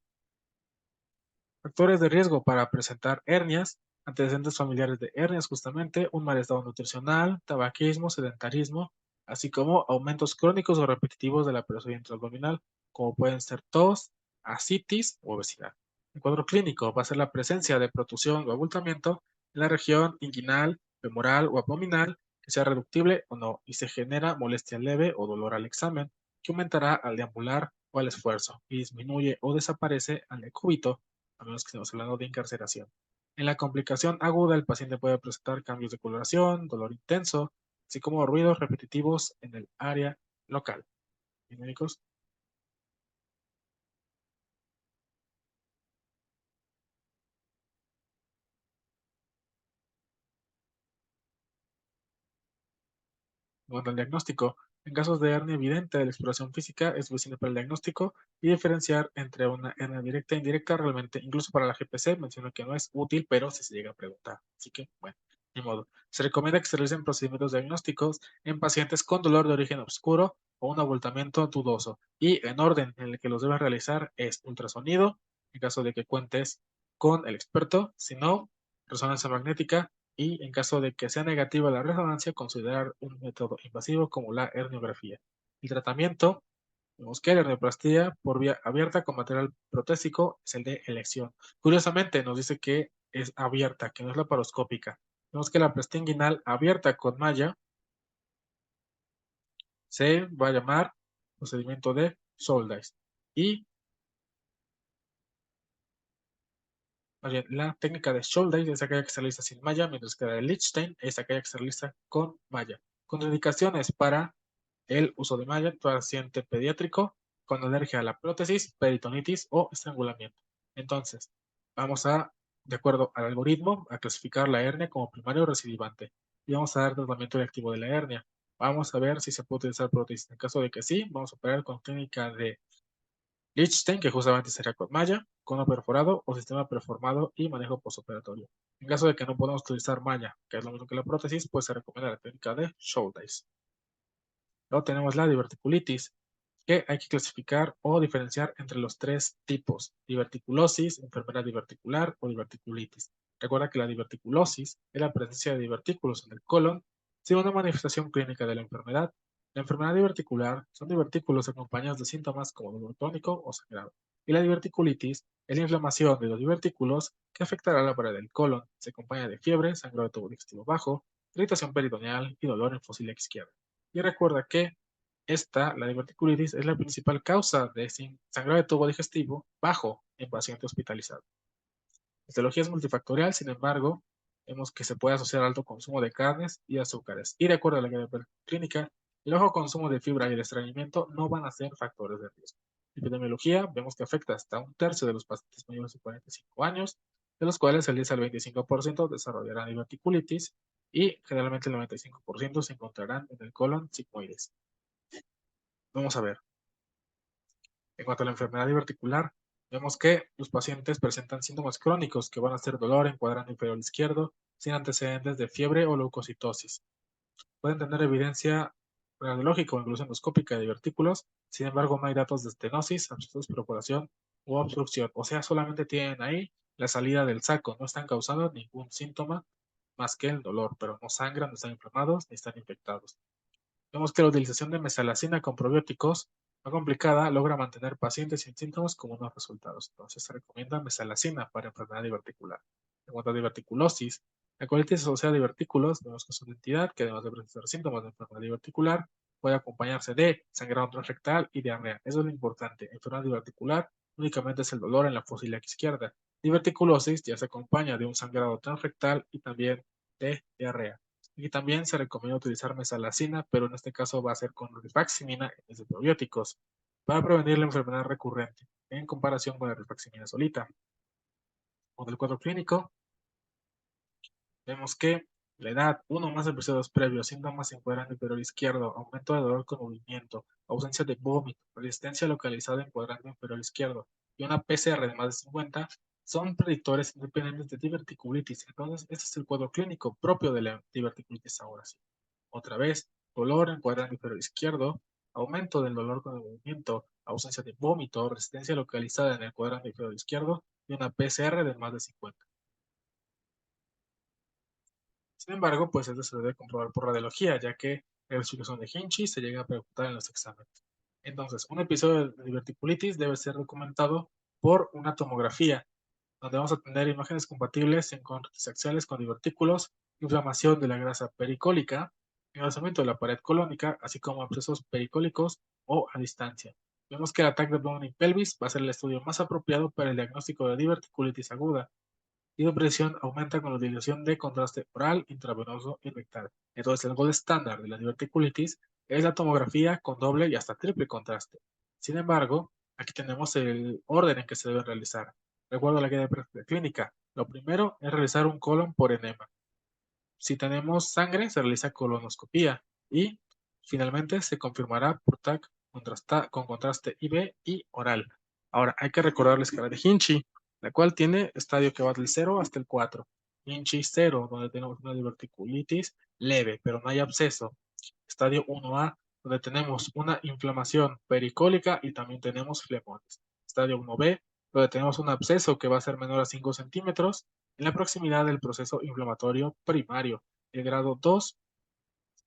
Factores de riesgo para presentar hernias: antecedentes familiares de hernias, justamente un mal estado nutricional, tabaquismo, sedentarismo, así como aumentos crónicos o repetitivos de la presión intraabdominal, como pueden ser tos, ascitis u obesidad. El cuadro clínico va a ser la presencia de protrusión o abultamiento en la región inguinal, femoral o abdominal, que sea reductible o no, y se genera molestia leve o dolor al examen, que aumentará al deambular o al esfuerzo, y disminuye o desaparece al decúbito, a menos que estemos hablando de encarceración. En la complicación aguda, el paciente puede presentar cambios de coloración, dolor intenso, así como ruidos repetitivos en el área local. ¿Bien, médicos? En cuanto al diagnóstico, en casos de hernia evidente de la exploración física, es suficiente para el diagnóstico y diferenciar entre una hernia directa e indirecta. Realmente, incluso para la GPC, menciono que no es útil, pero si se llega a preguntar. Así que, bueno, ni modo. Se recomienda que se realicen procedimientos diagnósticos en pacientes con dolor de origen oscuro o un abultamiento dudoso. Y en orden en el que los debes realizar es ultrasonido, en caso de que cuentes con el experto; si no, resonancia magnética y en caso de que sea negativa la resonancia, considerar un método invasivo como la herniografía. El tratamiento, vemos que la hernioplastia por vía abierta con material protésico es el de elección. Curiosamente nos dice que es abierta, que no es laparoscópica. Vemos que la plastia inguinal abierta con malla se va a llamar procedimiento de Soldeis. Y más bien, la técnica de Soldeis es aquella que se realiza sin malla, mientras que la de Lichtenstein es aquella que se realiza con malla. Contraindicaciones para el uso de malla, paciente pediátrico con alergia a la prótesis, peritonitis o estrangulamiento. Entonces, vamos a, de acuerdo al algoritmo, a clasificar la hernia como primario o recidivante. Y vamos a dar tratamiento reactivo de la hernia. Vamos a ver si se puede utilizar prótesis. En caso de que sí, vamos a operar con técnica de Lichtenstein, que justamente sería con malla, cono perforado o sistema preformado y manejo postoperatorio. En caso de que no podamos utilizar malla, que es lo mismo que la prótesis, pues se recomienda la técnica de Shouldice. Luego tenemos la diverticulitis, que hay que clasificar o diferenciar entre los tres tipos: diverticulosis, enfermedad diverticular o diverticulitis. Recuerda que la diverticulosis es la presencia de divertículos en el colon sin una manifestación clínica de la enfermedad. La enfermedad diverticular son divertículos acompañados de síntomas como dolor tónico o sangrado. Y la diverticulitis es la inflamación de los divertículos que afectará la pared del colon. Se acompaña de fiebre, sangrado de tubo digestivo bajo, irritación peritoneal y dolor en fósila izquierda. Y recuerda que la diverticulitis, es la principal causa de sangrado de tubo digestivo bajo en paciente hospitalizado. La etiología es multifactorial, sin embargo, vemos que se puede asociar alto consumo de carnes y azúcares. Y de acuerdo a la guía clínica, el bajo consumo de fibra y el estreñimiento no van a ser factores de riesgo. Epidemiología, vemos que afecta hasta un tercio de los pacientes mayores de 45 años, de los cuales el 10 al 25% desarrollarán diverticulitis y generalmente el 95% se encontrarán en el colon sigmoides. Vamos a ver. En cuanto a la enfermedad diverticular, vemos que los pacientes presentan síntomas crónicos que van a ser dolor en cuadrante inferior izquierdo, sin antecedentes de fiebre o leucocitosis. Pueden tener evidencia radiológica o incluso endoscópica de divertículos, sin embargo no hay datos de estenosis, abscesos, perforación u obstrucción. O sea, solamente tienen ahí la salida del saco, no están causando ningún síntoma más que el dolor, pero no sangran, no están inflamados ni están infectados. Vemos que la utilización de mesalazina con probióticos no complicada logra mantener pacientes sin síntomas con buenos resultados. Entonces se recomienda mesalazina para enfermedad diverticular. En cuanto a diverticulosis, la colitis asociada a divertículos, vemos que es una entidad que además de presentar síntomas de enfermedad diverticular, puede acompañarse de sangrado transrectal y diarrea. Eso es lo importante. Enfermedad diverticular únicamente es el dolor en la fosa ilíaca izquierda. Diverticulosis ya se acompaña de un sangrado transrectal y también de diarrea. Y también se recomienda utilizar mesalazina, pero en este caso va a ser con rifaximina en vez de probióticos, para prevenir la enfermedad recurrente, en comparación con la rifaximina solita. Con el cuadro clínico, vemos que la edad, uno o más episodios previos, síntomas en cuadrante inferior izquierdo, aumento de dolor con movimiento, ausencia de vómito, resistencia localizada en cuadrante inferior izquierdo y una PCR de más de 50 son predictores independientes de diverticulitis. Entonces, este es el cuadro clínico propio de la diverticulitis ahora sí. Otra vez, dolor en cuadrante inferior izquierdo, aumento del dolor con el movimiento, ausencia de vómito, resistencia localizada en el cuadrante inferior izquierdo y una PCR de más de 50. Sin embargo, pues esto se debe comprobar por radiología, ya que la clasificación de Hinchi se llega a preguntar en los exámenes. Entonces, un episodio de diverticulitis debe ser documentado por una tomografía, donde vamos a tener imágenes compatibles en cortes axiales con divertículos, inflamación de la grasa pericólica, engrosamiento de la pared colónica, así como abscesos pericólicos o a distancia. Vemos que el ataque de Bowning pelvis va a ser el estudio más apropiado para el diagnóstico de diverticulitis aguda, y la presión aumenta con la utilización de contraste oral, intravenoso y rectal. Entonces, el gold estándar de la diverticulitis es la tomografía con doble y hasta triple contraste. Sin embargo, aquí tenemos el orden en que se debe realizar. Recuerdo la guía de práctica clínica. Lo primero es realizar un colon por enema. Si tenemos sangre, se realiza colonoscopía y finalmente se confirmará por TAC con contraste IV y oral. Ahora, hay que recordar la escala de Hinchi, la cual tiene estadio que va del 0 hasta el 4. Hinchi 0, donde tenemos una diverticulitis leve, pero no hay absceso. Estadio 1A, donde tenemos una inflamación pericólica y también tenemos flemones. Estadio 1B, donde tenemos un absceso que va a ser menor a 5 centímetros en la proximidad del proceso inflamatorio primario. El grado 2,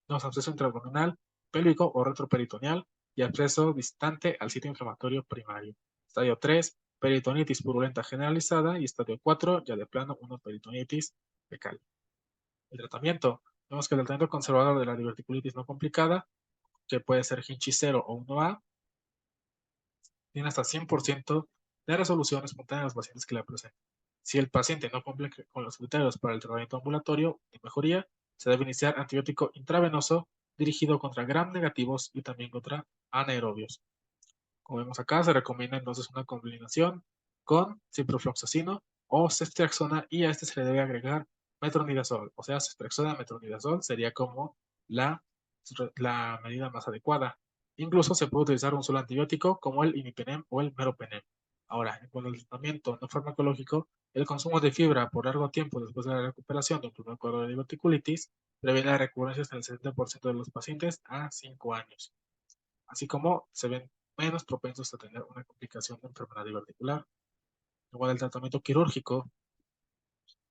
absceso intraabdominal, pélvico o retroperitoneal y absceso distante al sitio inflamatorio primario. Estadio 3, peritonitis purulenta generalizada y estadio 4, ya de plano, una peritonitis fecal. El tratamiento. Vemos que el tratamiento conservador de la diverticulitis no complicada, que puede ser Hinchi 0 o 1A, tiene hasta 100% de resolución espontánea en los pacientes que la presentan. Si el paciente no cumple con los criterios para el tratamiento ambulatorio de mejoría, se debe iniciar antibiótico intravenoso dirigido contra gram negativos y también contra anaerobios. Como vemos acá, se recomienda entonces una combinación con ciprofloxacino o ceftriaxona y a este se le debe agregar metronidazol. O sea, ceftriaxona metronidazol sería como la, la medida más adecuada. Incluso se puede utilizar un solo antibiótico como el imipenem o el meropenem. Ahora, en cuanto al tratamiento no farmacológico, el consumo de fibra por largo tiempo después de la recuperación de un primer cuadro de diverticulitis previene las recurrencias en el 70% de los pacientes a 5 años, así como se ven menos propensos a tener una complicación de enfermedad diverticular. Igual el tratamiento quirúrgico,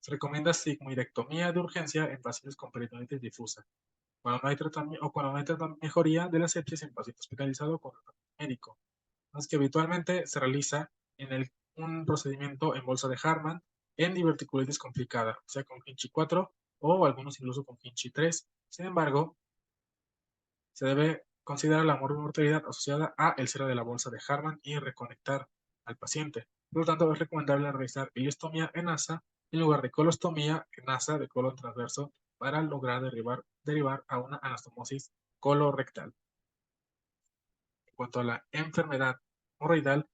se recomienda sigmoidectomía de urgencia en pacientes con peritonitis difusa, cuando no hay tratamiento o cuando no hay mejoría de la sepsis en paciente hospitalizado con tratamiento médico. Es que habitualmente se realiza un procedimiento en bolsa de Hartmann en diverticulitis complicada, o sea, con Hinchi 4 o algunos incluso con Hinchi 3. Sin embargo, se debe considerar la mortalidad asociada a el cierre de la bolsa de Hartmann y reconectar al paciente. Por lo tanto, es recomendable realizar ileostomía en asa en lugar de colostomía en asa de colon transverso para lograr derivar a una anastomosis colorectal. En cuanto a la enfermedad hemorroidal,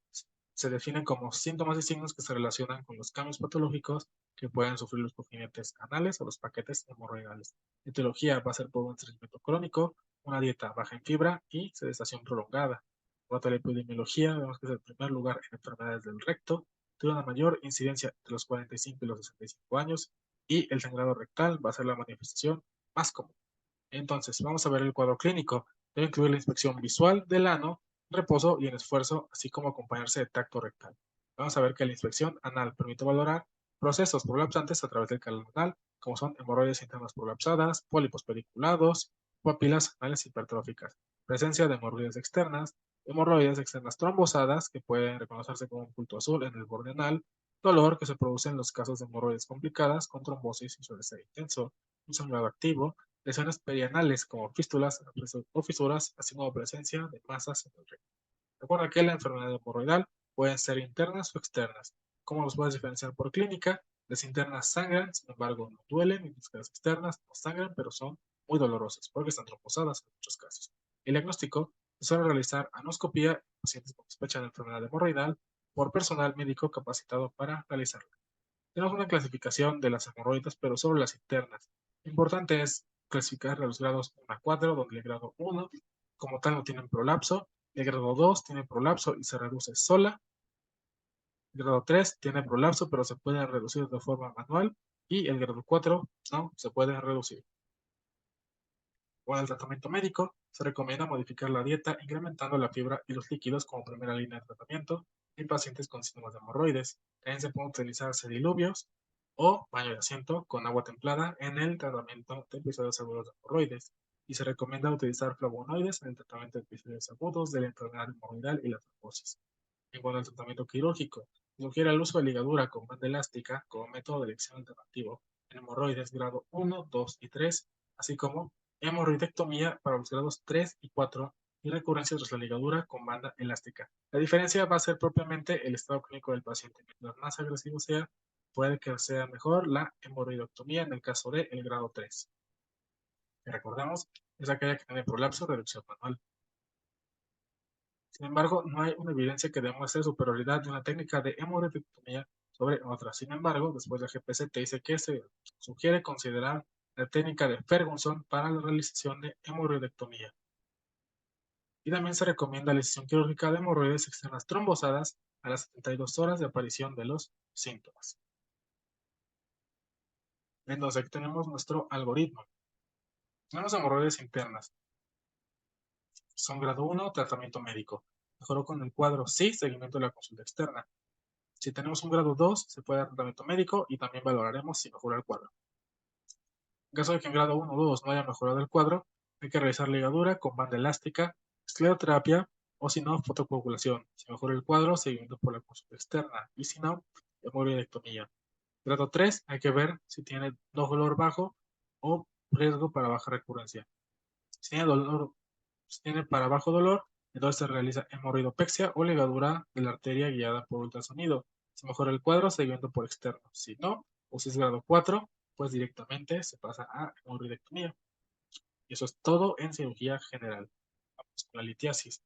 se definen como síntomas y signos que se relacionan con los cambios patológicos que pueden sufrir los cojinetes anales o los paquetes hemorroidales. La etiología va a ser por un estreñimiento crónico, una dieta baja en fibra y sedestación prolongada. En cuanto a la epidemiología, vemos que es el primer lugar en enfermedades del recto, tiene una mayor incidencia entre los 45 y los 65 años y el sangrado rectal va a ser la manifestación más común. Entonces, vamos a ver el cuadro clínico. Debe incluir la inspección visual del ano, reposo y en esfuerzo, así como acompañarse de tacto rectal. Vamos a ver que la inspección anal permite valorar procesos prolapsantes a través del canal anal, como son hemorroides internas prolapsadas, pólipos pediculados, papilas anales hipertróficas, presencia de hemorroides externas trombosadas, que pueden reconocerse como un punto azul en el borde anal, dolor que se produce en los casos de hemorroides complicadas con trombosis y suele ser intenso, un sangrado activo, lesiones perianales como fístulas o fisuras, así como presencia de masas en el recto. Recuerda que la enfermedad hemorroidal pueden ser internas o externas. ¿Cómo los puedes diferenciar por clínica? Las internas sangran, sin embargo no duelen, mientras que las externas no sangran, pero son muy dolorosas porque están trombosadas en muchos casos. El diagnóstico se suele realizar anoscopía en pacientes con sospecha de enfermedad hemorroidal por personal médico capacitado para realizarla. Tenemos una clasificación de las hemorroides, pero sobre las internas. Lo importante es clasificar los grados 1 a 4, donde el grado 1 como tal no tiene prolapso, el grado 2 tiene prolapso y se reduce sola, el grado 3 tiene prolapso pero se puede reducir de forma manual y el grado 4 no se puede reducir. Con el tratamiento médico se recomienda modificar la dieta incrementando la fibra y los líquidos como primera línea de tratamiento en pacientes con síntomas de hemorroides. También se pueden utilizar sediluvios o baño de asiento con agua templada en el tratamiento de episodios agudos de hemorroides. Y se recomienda utilizar flavonoides en el tratamiento de episodios agudos de la enfermedad hemorroidal y la trombosis. En cuanto al tratamiento quirúrgico, se sugiere el uso de ligadura con banda elástica como método de elección alternativo en hemorroides grado 1, 2 y 3, así como hemorroidectomía para los grados 3 y 4 y recurrencia tras la ligadura con banda elástica. La diferencia va a ser propiamente el estado clínico del paciente. Mientras más agresivo sea, puede que sea mejor la hemorroidectomía en el caso del grado 3. Que recordemos, es aquella que tiene prolapso, reducción manual. Sin embargo, no hay una evidencia que demuestre superioridad de una técnica de hemorroidectomía sobre otra. Sin embargo, después la GPC dice que se sugiere considerar la técnica de Ferguson para la realización de hemorroidectomía. Y también se recomienda la incisión quirúrgica de hemorroides externas trombosadas a las 72 horas de aparición de los síntomas. Entonces, aquí tenemos nuestro algoritmo. Tenemos hemorroides internas. Son grado 1, tratamiento médico. Mejoró con el cuadro sí, seguimiento de la consulta externa. Si tenemos un grado 2, se puede dar tratamiento médico y también valoraremos si mejora el cuadro. En caso de que en grado 1 o 2 no haya mejorado el cuadro, hay que realizar ligadura con banda elástica, escleroterapia o si no, fotocoagulación. Si mejora el cuadro, seguimiento por la consulta externa y si no, hemorroidectomía. Grado 3, hay que ver si tiene dolor bajo o riesgo para baja recurrencia. Si tiene dolor, si tiene para bajo dolor, entonces se realiza hemorroidopexia o ligadura de la arteria guiada por ultrasonido. Si mejora el cuadro, seguimiento por externo. Si no, o si es grado 4, pues directamente se pasa a hemorroidectomía. Y eso es todo en cirugía general. Vamos con la litiasis.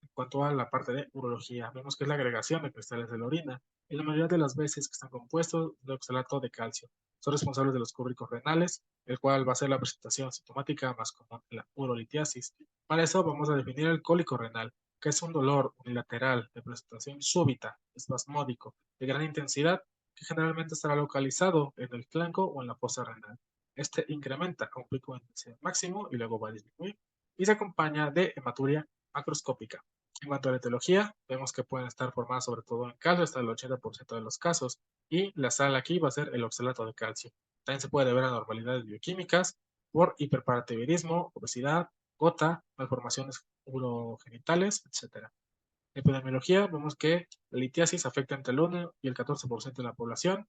En cuanto a la parte de urología, vemos que es la agregación de cristales de la orina, y la mayoría de las veces que están compuestos de oxalato de calcio. Son responsables de los cólicos renales, el cual va a ser la presentación sintomática más común en la urolitiasis. Para eso vamos a definir el cólico renal, que es un dolor unilateral de presentación súbita, espasmódico, de gran intensidad, que generalmente estará localizado en el flanco o en la fosa renal. Este incrementa a un pico de intensidad máximo y luego va a disminuir, y se acompaña de hematuria macroscópica. En cuanto a la etiología, vemos que pueden estar formadas sobre todo en calcio hasta el 80% de los casos, y la sal aquí va a ser el oxalato de calcio. También se puede ver anormalidades bioquímicas por hiperparativirismo, obesidad, gota, malformaciones urogenitales, etc. En epidemiología, vemos que la litiasis afecta entre el 1 y el 14% de la población,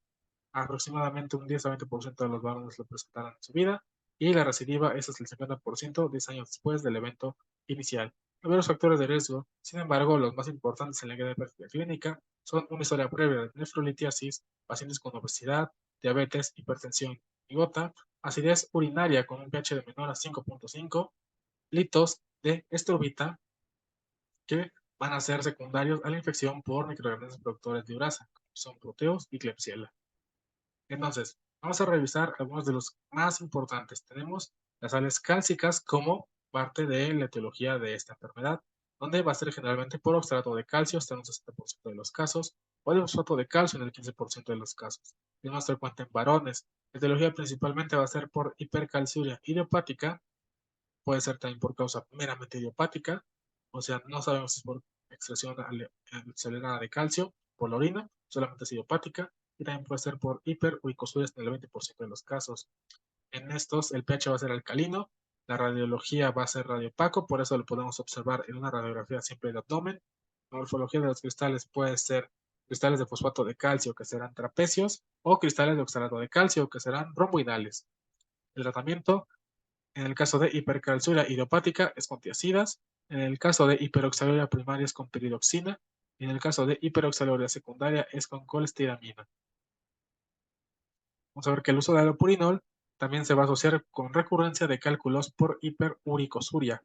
aproximadamente un 10 a 20% de los varones lo presentarán en su vida, y la recidiva es hasta el 50% 10 años después del evento inicial. Hay varios factores de riesgo, sin embargo, los más importantes en la guía de práctica clínica son una historia previa de nefrolitiasis, pacientes con obesidad, diabetes, hipertensión y gota, acidez urinaria con un pH de menor a 5.5, litos de estrobita que van a ser secundarios a la infección por microorganismos productores de urasa, como son proteos y Klebsiella. Entonces, vamos a revisar algunos de los más importantes. Tenemos las sales cálcicas como parte de la etiología de esta enfermedad, donde va a ser generalmente por oxalato de calcio hasta un 60% de los casos, o el fosfato de calcio en el 15% de los casos. Es más frecuente en varones. La etiología principalmente va a ser por hipercalciuria idiopática, puede ser también por causa meramente idiopática, o sea, no sabemos si es por extracción acelerada de calcio, por la orina, solamente es idiopática, y también puede ser por hiperuricosurias en el 20% de los casos. En estos, el pH va a ser alcalino, la radiología va a ser radiopaco, por eso lo podemos observar en una radiografía simple de abdomen. La morfología de los cristales puede ser cristales de fosfato de calcio, que serán trapecios, o cristales de oxalato de calcio, que serán romboidales. El tratamiento en el caso de hipercalciuria idiopática es con tiacidas. En el caso de hiperoxaluria primaria es con piridoxina. Y en el caso de hiperoxaluria secundaria es con colestiramina. Vamos a ver que el uso de allopurinol también se va a asociar con recurrencia de cálculos por hiperuricosuria.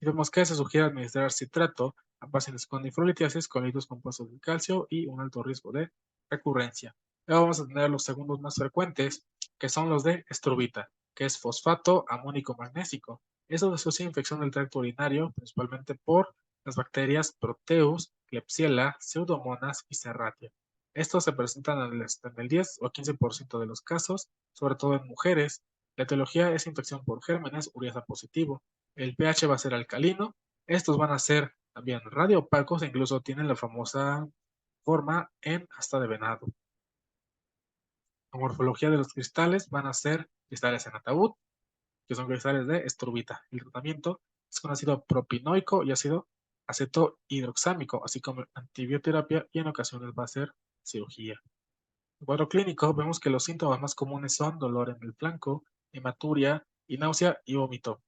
Y vemos que se sugiere administrar citrato a pacientes con nefrolitiasis con litros compuestos de calcio y un alto riesgo de recurrencia. Luego vamos a tener los segundos más frecuentes, que son los de estrubita, que es fosfato amónico magnésico. Eso asocia infección del tracto urinario, principalmente por las bacterias Proteus, Klebsiella, Pseudomonas y Serratia. Estos se presentan en el 10 o 15% de los casos, sobre todo en mujeres. La etiología es infección por gérmenes ureasa positivo. El pH va a ser alcalino. Estos van a ser también radioopacos e incluso tienen la famosa forma en asta de venado. La morfología de los cristales van a ser cristales en ataúd, que son cristales de estrubita. El tratamiento es con ácido propinoico y ácido acetohidroxámico, así como antibioterapia, y en ocasiones va a ser cirugía. En cuadro clínico vemos que los síntomas más comunes son dolor en el flanco, hematuria y náusea y vómito.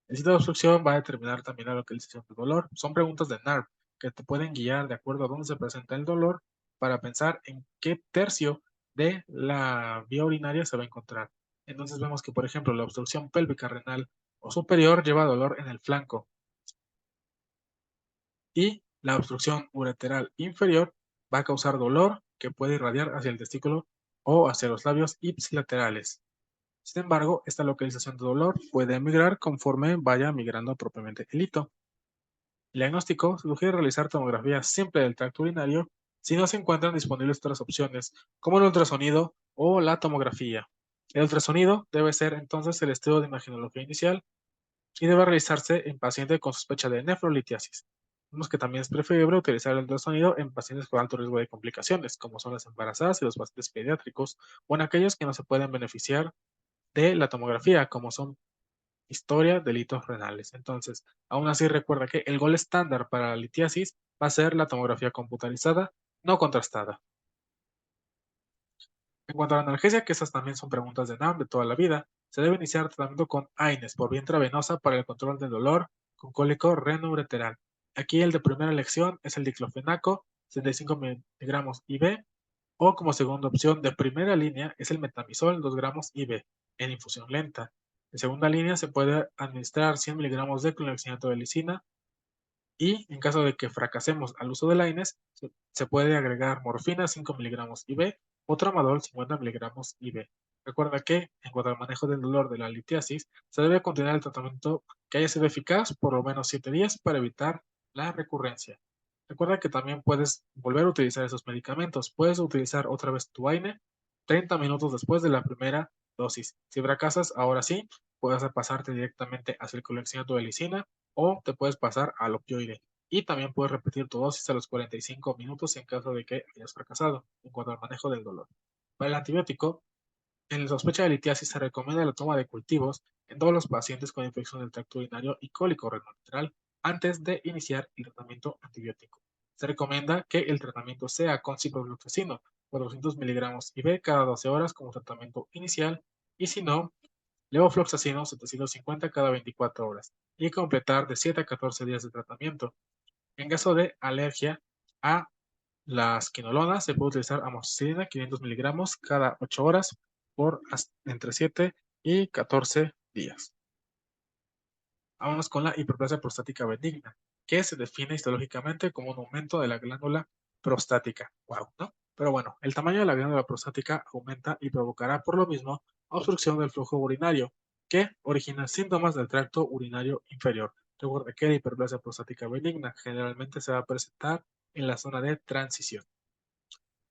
El sitio de obstrucción va a determinar también la localización del dolor. Son preguntas de NARP que te pueden guiar de acuerdo a dónde se presenta el dolor para pensar en qué tercio de la vía urinaria se va a encontrar. Entonces vemos que, por ejemplo, la obstrucción pélvica renal o superior lleva dolor en el flanco y la obstrucción ureteral inferior va a causar dolor que puede irradiar hacia el testículo o hacia los labios ipsilaterales. Sin embargo, esta localización de dolor puede migrar conforme vaya migrando propiamente el hito. El diagnóstico sugiere realizar tomografía simple del tracto urinario si no se encuentran disponibles otras opciones, como el ultrasonido o la tomografía. El ultrasonido debe ser entonces el estudio de imagenología inicial y debe realizarse en paciente con sospecha de nefrolitiasis. Vemos que también es preferible utilizar el ultrasonido en pacientes con alto riesgo de complicaciones, como son las embarazadas y los pacientes pediátricos, o en aquellos que no se pueden beneficiar de la tomografía, como son historia, delitos renales. Entonces, aún así recuerda que el gol estándar para la litiasis va a ser la tomografía computarizada no contrastada. En cuanto a la analgesia, que esas también son preguntas de NAM de toda la vida, se debe iniciar tratamiento con AINES por vía intravenosa para el control del dolor con cólico renoureteral. Aquí el de primera elección es el diclofenaco, 75 miligramos IV, o como segunda opción de primera línea es el metamizol, 2 gramos IV, en infusión lenta. En segunda línea se puede administrar 100 miligramos de clonexinato de lisina y en caso de que fracasemos al uso del AINES, se puede agregar morfina 5 miligramos IV o tramadol 50 miligramos IV. Recuerda que, en cuanto al manejo del dolor de la litiasis, se debe continuar el tratamiento que haya sido eficaz por lo menos 7 días para evitar la recurrencia. Recuerda que también puedes volver a utilizar esos medicamentos. Puedes utilizar otra vez tu AINE 30 minutos después de la primera dosis. Si fracasas, ahora sí, puedes pasarte directamente hacia el clonexinato de lisina o te puedes pasar al opioide. Y también puedes repetir tu dosis a los 45 minutos en caso de que hayas fracasado en cuanto al manejo del dolor. Para el antibiótico, en la sospecha de litiasis se recomienda la toma de cultivos en todos los pacientes con infección del tracto urinario y cólico renal antes de iniciar el tratamiento antibiótico. Se recomienda que el tratamiento sea con ciprofloxacino, 400 miligramos IV cada 12 horas como tratamiento inicial, y si no, levofloxacino 750 cada 24 horas, y completar de 7 a 14 días de tratamiento. En caso de alergia a las quinolonas, se puede utilizar amoxicilina 500 miligramos cada 8 horas por entre 7 y 14 días. Vámonos con la hiperplasia prostática benigna, que se define histológicamente como un aumento de la glándula prostática. Wow, ¿no? Pero bueno, el tamaño de la glándula prostática aumenta y provocará por lo mismo obstrucción del flujo urinario, que origina síntomas del tracto urinario inferior. Recuerda que la hiperplasia prostática benigna generalmente se va a presentar en la zona de transición.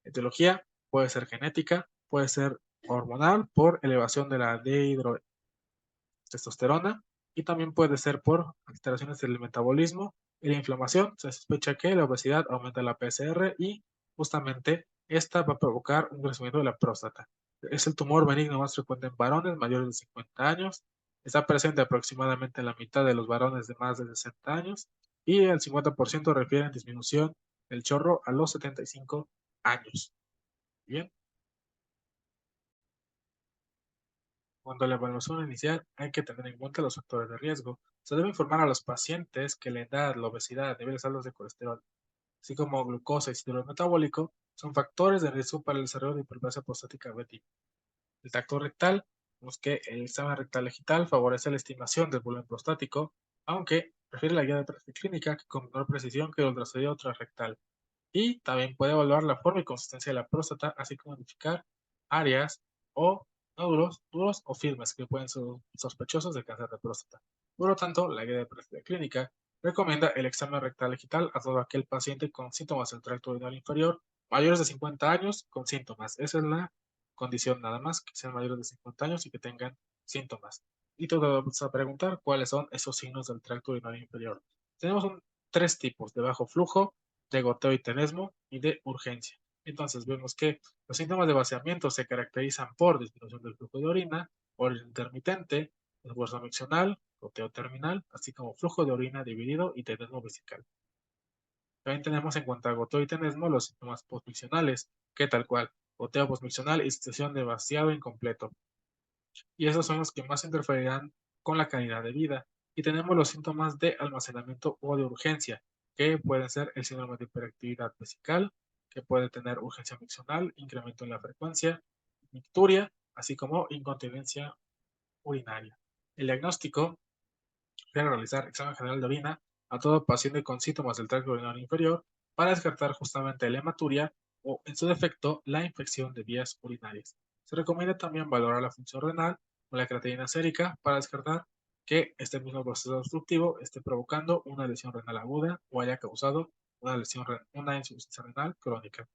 Etiología puede ser genética, puede ser hormonal por elevación de la dehidrotestosterona y también puede ser por alteraciones del metabolismo y la inflamación. Se sospecha que la obesidad aumenta la PCR y justamente esta va a provocar un crecimiento de la próstata. Es el tumor benigno más frecuente en varones mayores de 50 años. Está presente aproximadamente en la mitad de los varones de más de 60 años y el 50% refieren disminución del chorro a los 75 años. Bien, cuando la evaluación inicial hay que tener en cuenta los factores de riesgo. Se debe informar a los pacientes que la edad, la obesidad, niveles altos de colesterol, así como glucosa y síndrome metabólico, son factores de riesgo para el desarrollo de hiperplasia prostática benigna. El tacto rectal, vemos que el examen rectal digital favorece la estimación del volumen prostático, aunque prefiere la guía de práctica clínica que con menor precisión que el ultrasonido transrectal. Y también puede evaluar la forma y consistencia de la próstata, así como identificar áreas o nódulos duros o firmes que pueden ser sospechosos de cáncer de próstata. Por lo tanto, la guía de práctica clínica recomienda el examen rectal digital a todo aquel paciente con síntomas del tracto urinario inferior, mayores de 50 años con síntomas. Esa es la condición nada más, que sean mayores de 50 años y que tengan síntomas. Y tú te vas a preguntar cuáles son esos signos del tracto urinario inferior. Tenemos tres tipos: de bajo flujo, de goteo y tenesmo y de urgencia. Entonces vemos que los síntomas de vaciamiento se caracterizan por disminución del flujo de orina, orina intermitente, esfuerzo miccional, goteo terminal, así como flujo de orina dividido y tenesmo vesical. También tenemos en cuanto a goteo y tenesmo los síntomas postmiccionales, que tal cual, goteo postmiccional y situación de vaciado incompleto. Y esos son los que más interferirán con la calidad de vida. Y tenemos los síntomas de almacenamiento o de urgencia, que pueden ser el síndrome de hiperactividad vesical, que puede tener urgencia miccional, incremento en la frecuencia, micturia, así como incontinencia urinaria. El diagnóstico debe realizar examen general de orina a todo paciente con síntomas del tracto urinario inferior para descartar justamente la hematuria o, en su defecto, la infección de vías urinarias. Se recomienda también valorar la función renal o la creatinina sérica para descartar que este mismo proceso obstructivo esté provocando una lesión renal aguda o haya causado una insuficiencia renal crónica.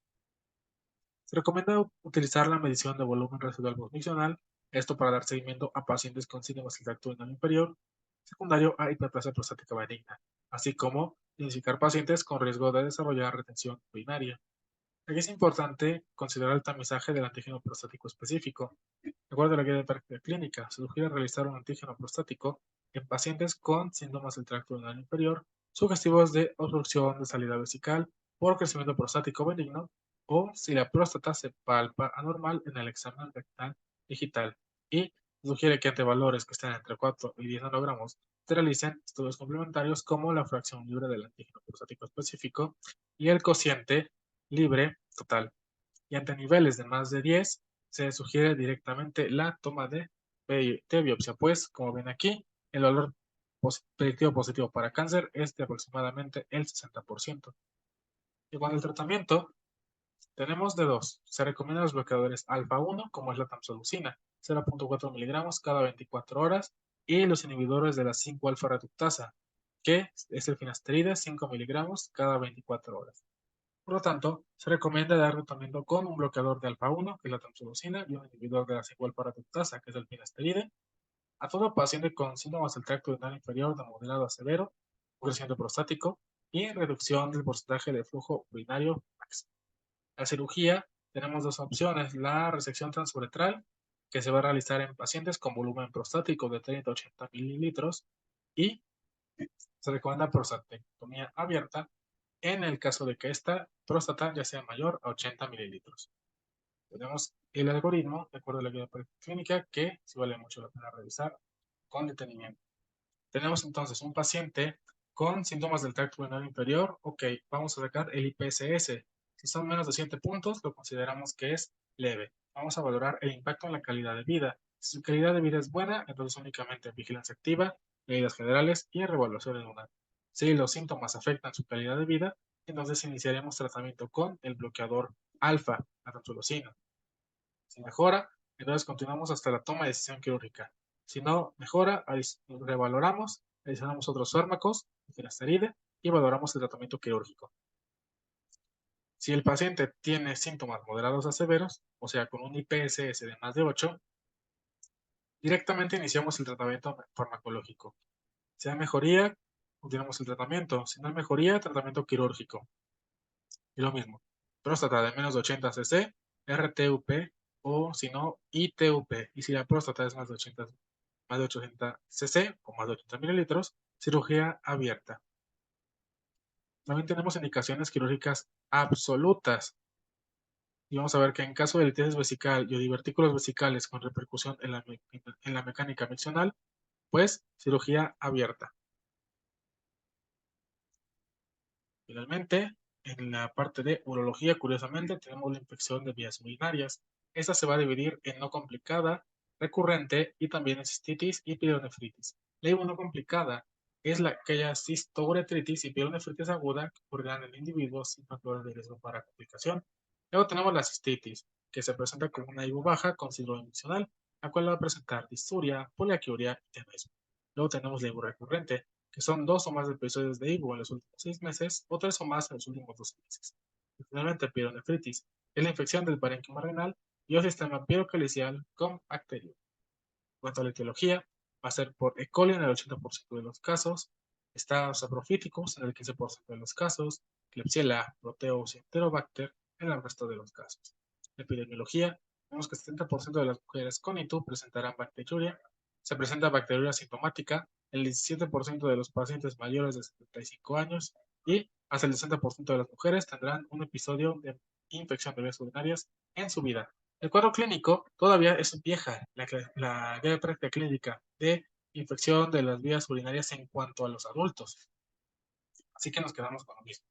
Se recomienda utilizar la medición de volumen residual postmiccional, esto para dar seguimiento a pacientes con síntomas del tracto urinario inferior secundario a hiperplasia prostática benigna, así como identificar pacientes con riesgo de desarrollar retención urinaria. Aquí es importante considerar el tamizaje del antígeno prostático específico. De acuerdo a la guía de práctica clínica, se sugiere realizar un antígeno prostático en pacientes con síntomas del tracto urinario inferior, sugestivos de obstrucción de salida vesical por crecimiento prostático benigno o si la próstata se palpa anormal en el examen rectal digital y sugiere que ante valores que estén entre 4 y 10 nanogramos se realicen estudios complementarios como la fracción libre del antígeno prostático específico y el cociente libre total. Y ante niveles de más de 10, se sugiere directamente la toma de biopsia, pues, como ven aquí, el valor predictivo positivo para cáncer es de aproximadamente el 60%. Y cuando el tratamiento, tenemos de dos. Se recomiendan los bloqueadores alfa-1, como es la tamsulosin, 0.4 miligramos cada 24 horas, y los inhibidores de la 5-alfa reductasa, que es el finasteride, 5 miligramos cada 24 horas. Por lo tanto, se recomienda dar tratamiento con un bloqueador de alfa-1, que es la tamsulosin, y un inhibidor de la 5-alfa reductasa, que es el finasteride, a todo paciente con síntomas del tracto urinario inferior de moderado a severo, crecimiento prostático y reducción del porcentaje de flujo urinario máximo. La cirugía, tenemos dos opciones: la resección transuretral, que se va a realizar en pacientes con volumen prostático de 30 a 80 mililitros, y se recomienda prostatectomía abierta en el caso de que esta próstata ya sea mayor a 80 mililitros. Tenemos el algoritmo, de acuerdo a la guía clínica, que sí vale mucho la pena revisar con detenimiento. Tenemos entonces un paciente con síntomas del tracto urinario inferior. Ok, vamos a sacar el IPSS. Si son menos de 7 puntos, lo consideramos que es leve. Vamos a valorar el impacto en la calidad de vida. Si su calidad de vida es buena, entonces únicamente vigilancia activa, medidas generales y revaluación anual. Si los síntomas afectan su calidad de vida, entonces iniciaremos tratamiento con el bloqueador alfa, la tamsulosina. Si mejora, entonces continuamos hasta la toma de decisión quirúrgica. Si no mejora, revaloramos, adicionamos otros fármacos, finasteride, y valoramos el tratamiento quirúrgico. Si el paciente tiene síntomas moderados a severos, o sea, con un IPSS de más de 8, directamente iniciamos el tratamiento farmacológico. Si hay mejoría, continuamos el tratamiento. Si no hay mejoría, tratamiento quirúrgico. Y lo mismo, próstata de menos de 80 cc, RTUP o si no, ITUP. Y si la próstata es más de 80 cc o más de 80 mililitros, cirugía abierta. También tenemos indicaciones quirúrgicas absolutas. Y vamos a ver que en caso de litiasis vesical y divertículos vesicales con repercusión en la mecánica miccional, pues cirugía abierta. Finalmente, en la parte de urología, curiosamente, tenemos la infección de vías urinarias. Esta se va a dividir en no complicada, recurrente y también en cistitis y pielonefritis. La no complicada es aquella cistouretritis y pielonefritis aguda que ocurrirán en individuos sin factores de riesgo para complicación. Luego tenemos la cistitis, que se presenta como una IBU baja con síndrome funcional, la cual va a presentar disuria, poliaquiuria y tenesmo. Luego tenemos la IBU recurrente, que son 2 o más episodios de IBU en los últimos 6 meses o 3 o más en los últimos 12 meses. Y finalmente, pielonefritis es la infección del parénquima renal y el sistema pielocalicial con bacterias. En cuanto a la etiología, va a ser por E. coli en el 80% de los casos, estados saprofíticos en el 15% de los casos, Klebsiella, Proteus y Enterobacter en el resto de los casos. La epidemiología, vemos que el 70% de las mujeres con ITU presentarán bacteriuria, se presenta bacteriuria sintomática, el 17% de los pacientes mayores de 75 años y hasta el 60% de las mujeres tendrán un episodio de infección de vías urinarias en su vida. El cuadro clínico todavía es vieja, la guía de práctica clínica de infección de las vías urinarias en cuanto a los adultos. Así que nos quedamos con lo mismo.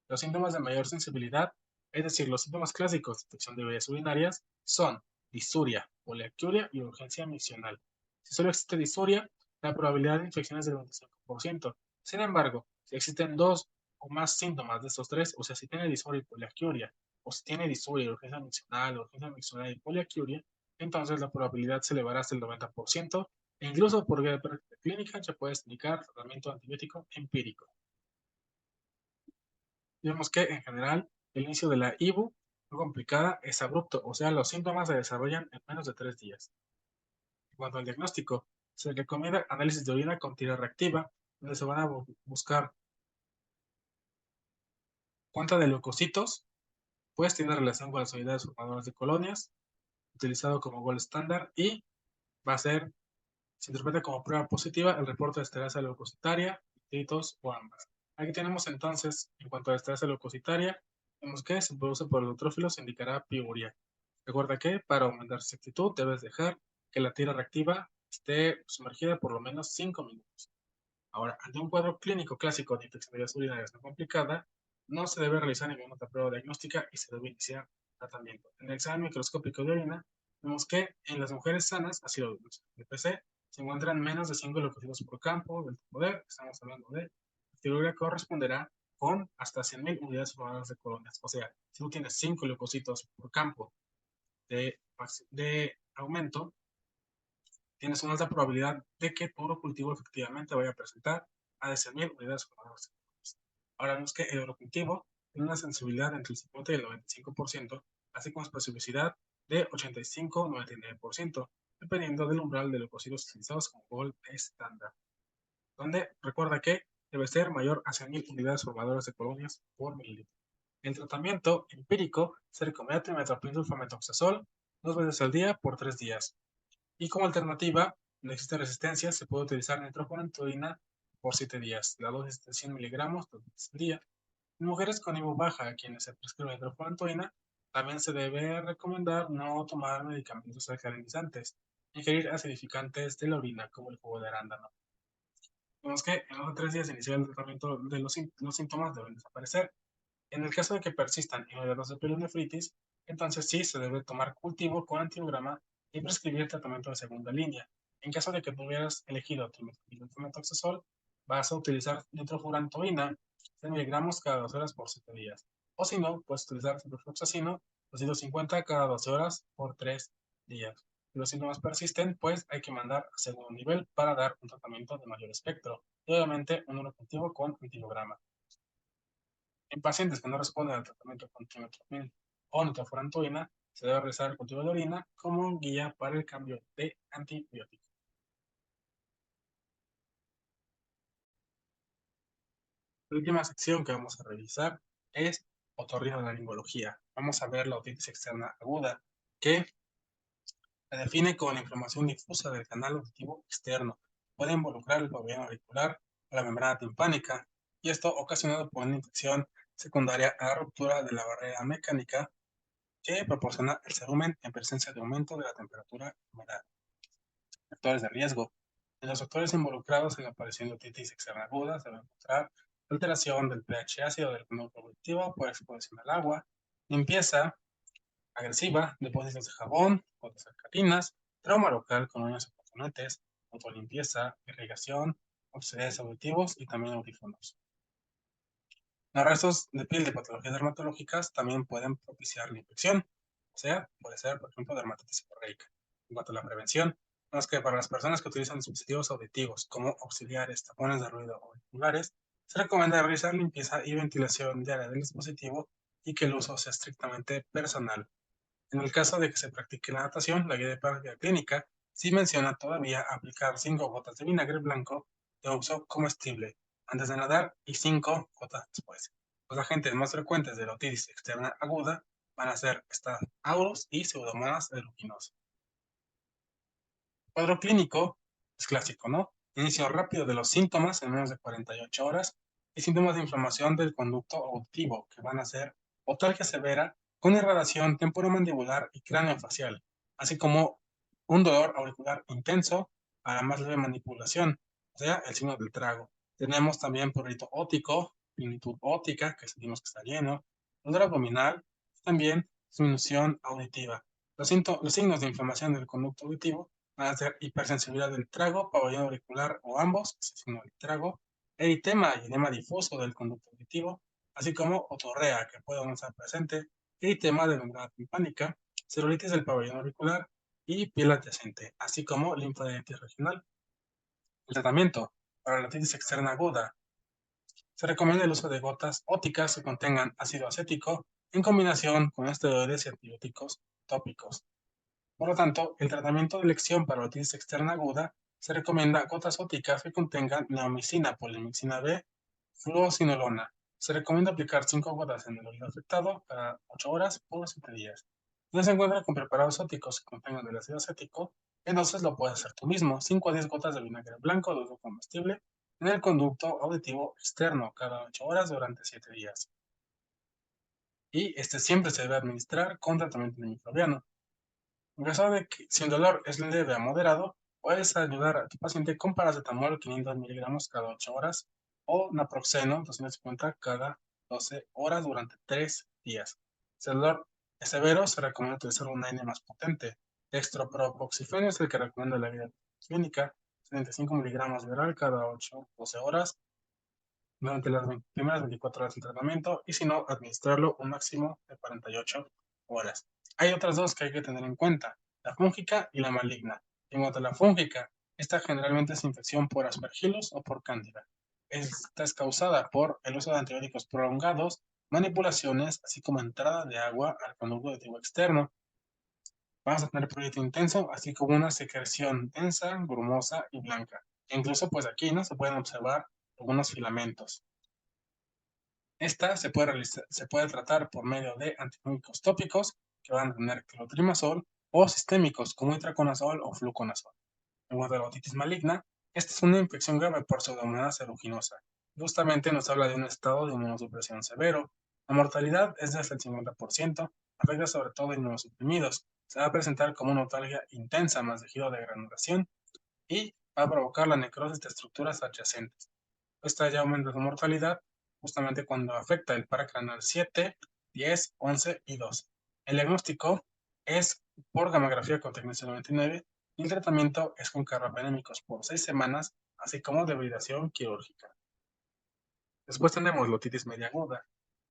Los síntomas de mayor sensibilidad, es decir, los síntomas clásicos de infección de vías urinarias, son disuria, poliaquiuria y urgencia miccional. Si solo existe disuria, la probabilidad de infección es del 25%. Sin embargo, si existen dos o más síntomas de estos tres, o sea, si tiene disuria y poliaquiuria, o si tiene disuria y urgencia miccional y poliaquiuria, entonces la probabilidad se elevará hasta el 90%, e incluso por vía de práctica clínica ya puedes indicar tratamiento antibiótico empírico. Vemos que en general el inicio de la IBU no complicada es abrupto, o sea, los síntomas se desarrollan en menos de 3 días. En cuanto al diagnóstico, se recomienda análisis de orina con tira reactiva, donde se van a buscar cuenta de leucocitos, pues tiene relación con las unidades formadoras de colonias, utilizado como gol estándar y va a ser, se interpreta como prueba positiva el reporte de esterasa leucocitaria, nitritos o ambas. Aquí tenemos entonces, en cuanto a la esterasa leucocitaria, vemos que se produce por el neutrófilo, se indicará piuria. Recuerda que para aumentar su actitud debes dejar que la tira reactiva esté sumergida por lo menos 5 minutos. Ahora, ante un cuadro clínico clásico de infección de vías urinarias no complicada, no se debe realizar ninguna otra prueba diagnóstica y se debe iniciar tratamiento. En el examen microscópico de orina, vemos que en las mujeres sanas, así lo DPC, se encuentran menos de 5 leucocitos por campo del tipo D. Estamos hablando de la corresponderá con hasta 100.000 unidades formadoras de colonias. O sea, si tú tienes 5 leucocitos por campo de aumento, tienes una alta probabilidad de que tu cultivo efectivamente vaya a presentar a de 100.000 unidades formadoras. Ahora vemos que el eurocultivo tiene una sensibilidad entre el 50 y el 95%, así como especificidad de 85-99%, dependiendo del umbral de leucocitos utilizados como gol estándar, donde recuerda que debe ser mayor a 100.000 unidades formadoras de colonias por mililitro. El tratamiento empírico se recomienda trimethoprim-sulfametoxazol 2 veces al día por 3 días. Y como alternativa, no existe resistencia, se puede utilizar nitrofurantoína por 7 días. La dosis de 100 miligramos 2 veces al día. En mujeres con IBU baja, a quienes se prescribe nitrofurantoína, también se debe recomendar no tomar medicamentos alcalinizantes, ingerir acidificantes de la orina, como el jugo de arándano. Vemos que en los 3 días de iniciar el tratamiento de los síntomas deben desaparecer. En el caso de que persistan inmediatos de pielonefritis, entonces sí se debe tomar cultivo con antibiograma y prescribir tratamiento de segunda línea. En caso de que tú hubieras elegido trimetoxazol, vas a utilizar nitrofurantoína 100 miligramos cada 2 horas por 7 días. O si no, puedes utilizar ciprofloxacino 250 cada 12 horas por 3 días. Si los síntomas persisten, pues hay que mandar a segundo nivel para dar un tratamiento de mayor espectro. Y obviamente un cultivo con antibiograma. En pacientes que no responden al tratamiento con trimethoprim o nitrofurantoína, se debe realizar el cultivo de orina como guía para el cambio de antibiótico. La última sección que vamos a revisar es otorrinolaringología. Vamos a ver la otitis externa aguda, que se define como la inflamación difusa del canal auditivo externo. Puede involucrar el pabellón auricular o la membrana timpánica, y esto ocasionado por una infección secundaria a la ruptura de la barrera mecánica que proporciona el cerumen en presencia de aumento de la temperatura humedad. Factores de riesgo. En los factores involucrados en la aparición de otitis externa aguda se va a encontrar alteración del pH ácido del conducto auditivo por exposición al agua, limpieza agresiva, depósitos de jabón, gotas alcalinas, trauma local con uñas o cotonetes, autolimpieza, irrigación, obsedes auditivos y también audífonos. Los restos de piel de patologías dermatológicas también pueden propiciar la infección, o sea, puede ser, por ejemplo, dermatitis seborreica. En cuanto a la prevención, es que para las personas que utilizan dispositivos auditivos como auxiliares, tapones de ruido o auriculares, se recomienda realizar limpieza y ventilación diaria del dispositivo y que el uso sea estrictamente personal. En el caso de que se practique la natación, la guía de práctica clínica sí menciona todavía aplicar 5 gotas de vinagre blanco de uso comestible antes de nadar y 5 gotas después. Los agentes más frecuentes de la otitis externa aguda van a ser Staph aureus y Pseudomonas aeruginosa. El cuadro clínico es clásico, ¿no? Inicio rápido de los síntomas en menos de 48 horas y síntomas de inflamación del conducto auditivo que van a ser otalgia severa con irradiación temporomandibular y craneofacial, así como un dolor auricular intenso para más leve manipulación, o sea, el signo del trago. Tenemos también prurito óptico, plenitud óptica, que sentimos que está lleno, dolor abdominal, y también disminución auditiva. Los signos de inflamación del conducto auditivo van a ser hipersensibilidad del trago, pabellón auricular o ambos, es el signo del trago, eritema y edema difuso del conducto auditivo, así como otorrea, que puede estar presente, eritema de membrana timpánica, celulitis del pabellón auricular y piel adyacente, así como linfadenitis regional. El tratamiento para la otitis externa aguda se recomienda el uso de gotas ópticas que contengan ácido acético en combinación con esteroides y antibióticos tópicos. Por lo tanto, el tratamiento de elección para la otitis externa aguda se recomienda gotas ópticas que contengan neomicina, polimixina B, fluocinolona, Se recomienda aplicar 5 gotas en el oído afectado cada 8 horas por 7 días. Si no se encuentra con preparados ópticos que contengan el ácido acético, entonces lo puedes hacer tú mismo, 5 a 10 gotas de vinagre blanco de uso comestible en el conducto auditivo externo cada 8 horas durante 7 días. Y este siempre se debe administrar con tratamiento antimicrobiano. En caso de que si el dolor es leve a moderado, puedes ayudar a tu paciente con paracetamol 500 miligramos cada 8 horas o naproxeno 250 cada 12 horas durante 3 días. Si el dolor es severo, se recomienda utilizar un AINE más potente. Dextropropoxifeno es el que recomienda la guía clínica, 75 miligramos de oral cada 8-12 horas durante las primeras 24 horas del tratamiento y si no, administrarlo un máximo de 48 horas. Hay otras dos que hay que tener en cuenta, la fúngica y la maligna. En cuanto a la fúngica, esta generalmente es infección por aspergillus o por cándida. Esta es causada por el uso de antibióticos prolongados, manipulaciones, así como entrada de agua al conducto auditivo externo. Vamos a tener prurito intenso, así como una secreción densa, grumosa y blanca. E incluso pues aquí no se pueden observar algunos filamentos. Esta se puede tratar por medio de antifúngicos tópicos que van a tener clotrimazol o sistémicos como itraconazol o fluconazol. En cuanto a la otitis maligna, esta es una infección grave por pseudomonas aeruginosa. Justamente nos habla de un estado de inmunosupresión severo. La mortalidad es de hasta el 50%, afecta sobre todo a inmunosuprimidos. Se va a presentar como una otalgia intensa más de giro de granulación y va a provocar la necrosis de estructuras adyacentes. Esta ya aumenta su mortalidad justamente cuando afecta el paracranal 7, 10, 11 y 12. El diagnóstico es por gammagrafía con tecnesio 99 y el tratamiento es con carbapenémicos por 6 semanas, así como debridación quirúrgica. Después tenemos la otitis media aguda,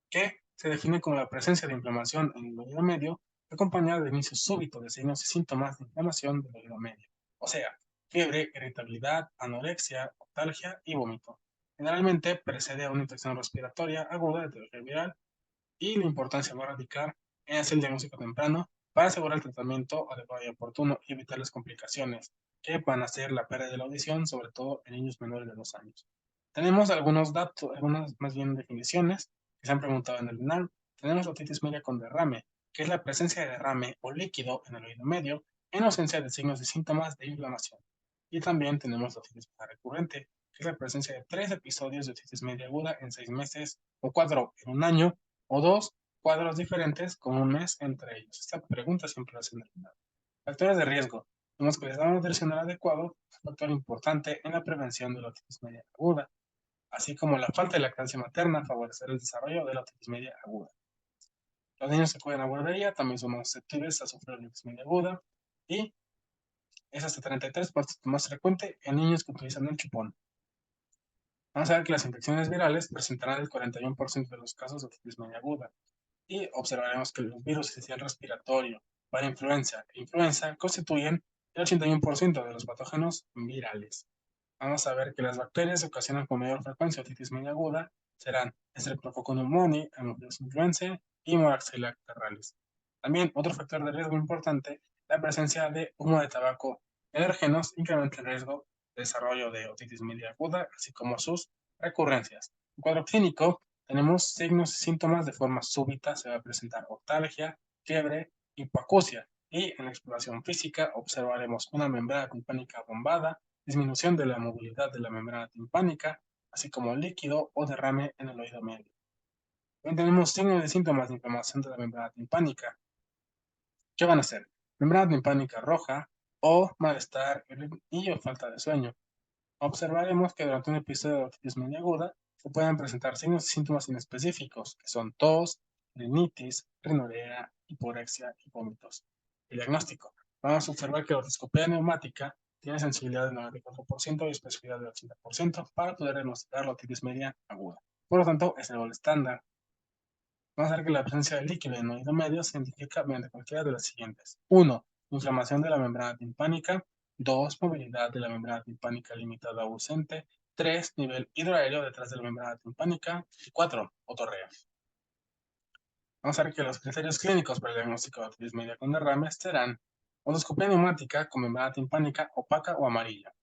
que se define como la presencia de inflamación en el oído medio acompañada de inicio súbito de signos y síntomas de inflamación del oído medio, o sea, fiebre, irritabilidad, anorexia, otalgia y vómito. Generalmente precede a una infección respiratoria aguda de origen viral y la importancia va a radicar en hacer el diagnóstico temprano para asegurar el tratamiento adecuado y oportuno y evitar las complicaciones que van a ser la pérdida de la audición, sobre todo en niños menores de 2 años. Tenemos algunos datos, algunas más bien definiciones que se han preguntado en el UNAM. Tenemos la otitis media con derrame, que es la presencia de derrame o líquido en el oído medio en ausencia de signos y síntomas de inflamación. Y también tenemos la otitis media recurrente, que es la presencia de 3 episodios de otitis media aguda en 6 meses o 4 en un año o 2 cuadros diferentes con un mes entre ellos. Esta pregunta siempre la hacen al final. Factores de riesgo. Vemos que el estado nutricional adecuado es un factor importante en la prevención de la otitis media aguda, así como la falta de lactancia materna favorecer el desarrollo de la otitis media aguda. Los niños que acuden a guardería también son más susceptibles a sufrir otitis media aguda y es hasta 33% más frecuente en niños que utilizan el chupón. Vamos a ver que las infecciones virales presentarán el 41% de los casos de otitis media aguda y observaremos que los virus esencial respiratorio, para influenza e influenza constituyen el 81% de los patógenos virales. Vamos a ver que las bacterias que ocasionan con mayor frecuencia otitis media aguda serán Streptococcus pneumoniae, Haemophilus influenzae y Moraxella terralis. También otro factor de riesgo importante, la presencia de humo de tabaco y alérgenos incrementa el riesgo de desarrollo de otitis media aguda, así como sus recurrencias. En cuadro clínico, tenemos signos y síntomas de forma súbita, se va a presentar otalgia, fiebre, hipoacusia, y en la exploración física observaremos una membrana timpánica bombada, disminución de la movilidad de la membrana timpánica, así como líquido o derrame en el oído medio. También tenemos signos y síntomas de inflamación de la membrana timpánica. ¿Qué van a ser? Membrana timpánica roja o malestar y o falta de sueño. Observaremos que durante un episodio de otitis media aguda se pueden presentar signos y síntomas inespecíficos, que son tos, rinitis, rinorrea, hiporexia y vómitos. El diagnóstico. Vamos a observar que la otoscopia neumática tiene sensibilidad del 94% y especificidad del 80% para poder diagnosticar la otitis media aguda. Por lo tanto, es el gol estándar. Vamos a ver que la presencia de líquido en el oído medio se identifica mediante cualquiera de las siguientes. 1. Inflamación de la membrana timpánica. 2. Movilidad de la membrana timpánica limitada o ausente. 3. Nivel hidroaéreo detrás de la membrana timpánica. Y 4. Otorrea. Vamos a ver que los criterios clínicos para el diagnóstico de otitis media con derrame serán otoscopia neumática con membrana timpánica opaca o amarilla,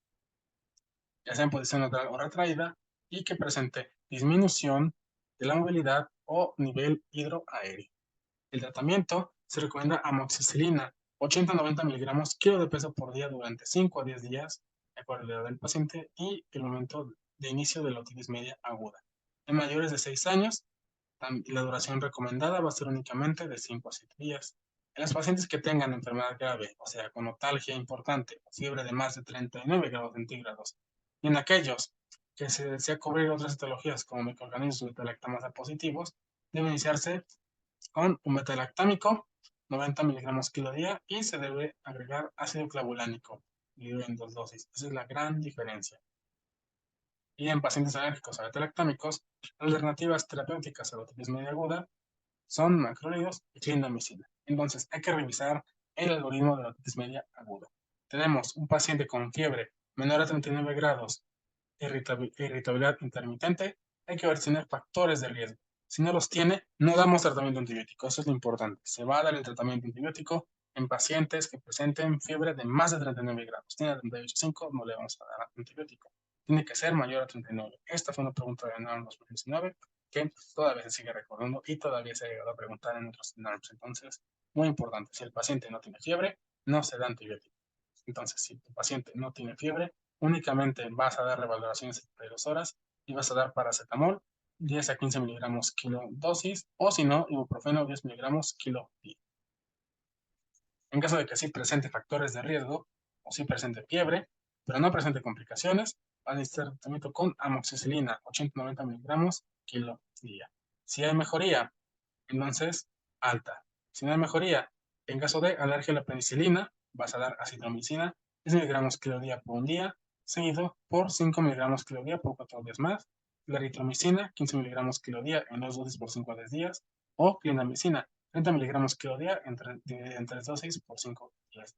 ya sea en posición lateral o retraída, y que presente disminución de la movilidad o nivel hidroaéreo. El tratamiento se recomienda amoxicilina, 80-90 miligramos kilo de peso por día durante 5 a 10 días, de acuerdo a la edad del paciente y el momento de inicio de la otitis media aguda. En mayores de 6 años, la duración recomendada va a ser únicamente de 5 a 7 días. En los pacientes que tengan enfermedad grave, o sea, con notalgia importante o fiebre de más de 39 grados centígrados, y en aquellos que se desea cubrir otras etiologías como microorganismos beta-lactamasa positivos, debe iniciarse con un beta-lactámico, 90 miligramos kilo día, y se debe agregar ácido clavulánico, dividido en 2 dosis. Esa es la gran diferencia. Y en pacientes alérgicos a beta-lactámicos, alternativas terapéuticas a la otitis media aguda son macrólidos y clindamicina. Entonces, hay que revisar el algoritmo de la otitis media aguda. Tenemos un paciente con fiebre menor a 39 grados, irritabilidad intermitente, hay que ver si tiene factores de riesgo. Si no los tiene, no damos tratamiento antibiótico. Eso es lo importante. Se va a dar el tratamiento antibiótico en pacientes que presenten fiebre de más de 39 grados. Tiene 38,5, no le vamos a dar antibiótico. Tiene que ser mayor a 39. Esta fue una pregunta de NARM 2019 que todavía se sigue recordando y todavía se ha llegado a preguntar en otros NARMs. Entonces, muy importante, si el paciente no tiene fiebre, no se da antibiótico. Entonces, si tu paciente no tiene fiebre, únicamente vas a dar revaloraciones de 72 horas y vas a dar paracetamol 10 a 15 miligramos kilo dosis o si no, ibuprofeno 10 miligramos kilo día. En caso de que sí presente factores de riesgo o sí presente fiebre, pero no presente complicaciones, va a necesitar tratamiento con amoxicilina 80-90 miligramos kilo día. Si hay mejoría, entonces alta. Si no hay mejoría, en caso de alergia a la penicilina, vas a dar acitromicina 10 miligramos kilo día por un día, seguido por 5 miligramos kilo día por 4 días más, la eritromicina 15 miligramos kilo día en 2 dosis por 5 a 10 días, o clindamicina 30 miligramos kilo día en 3 dosis por 5 días.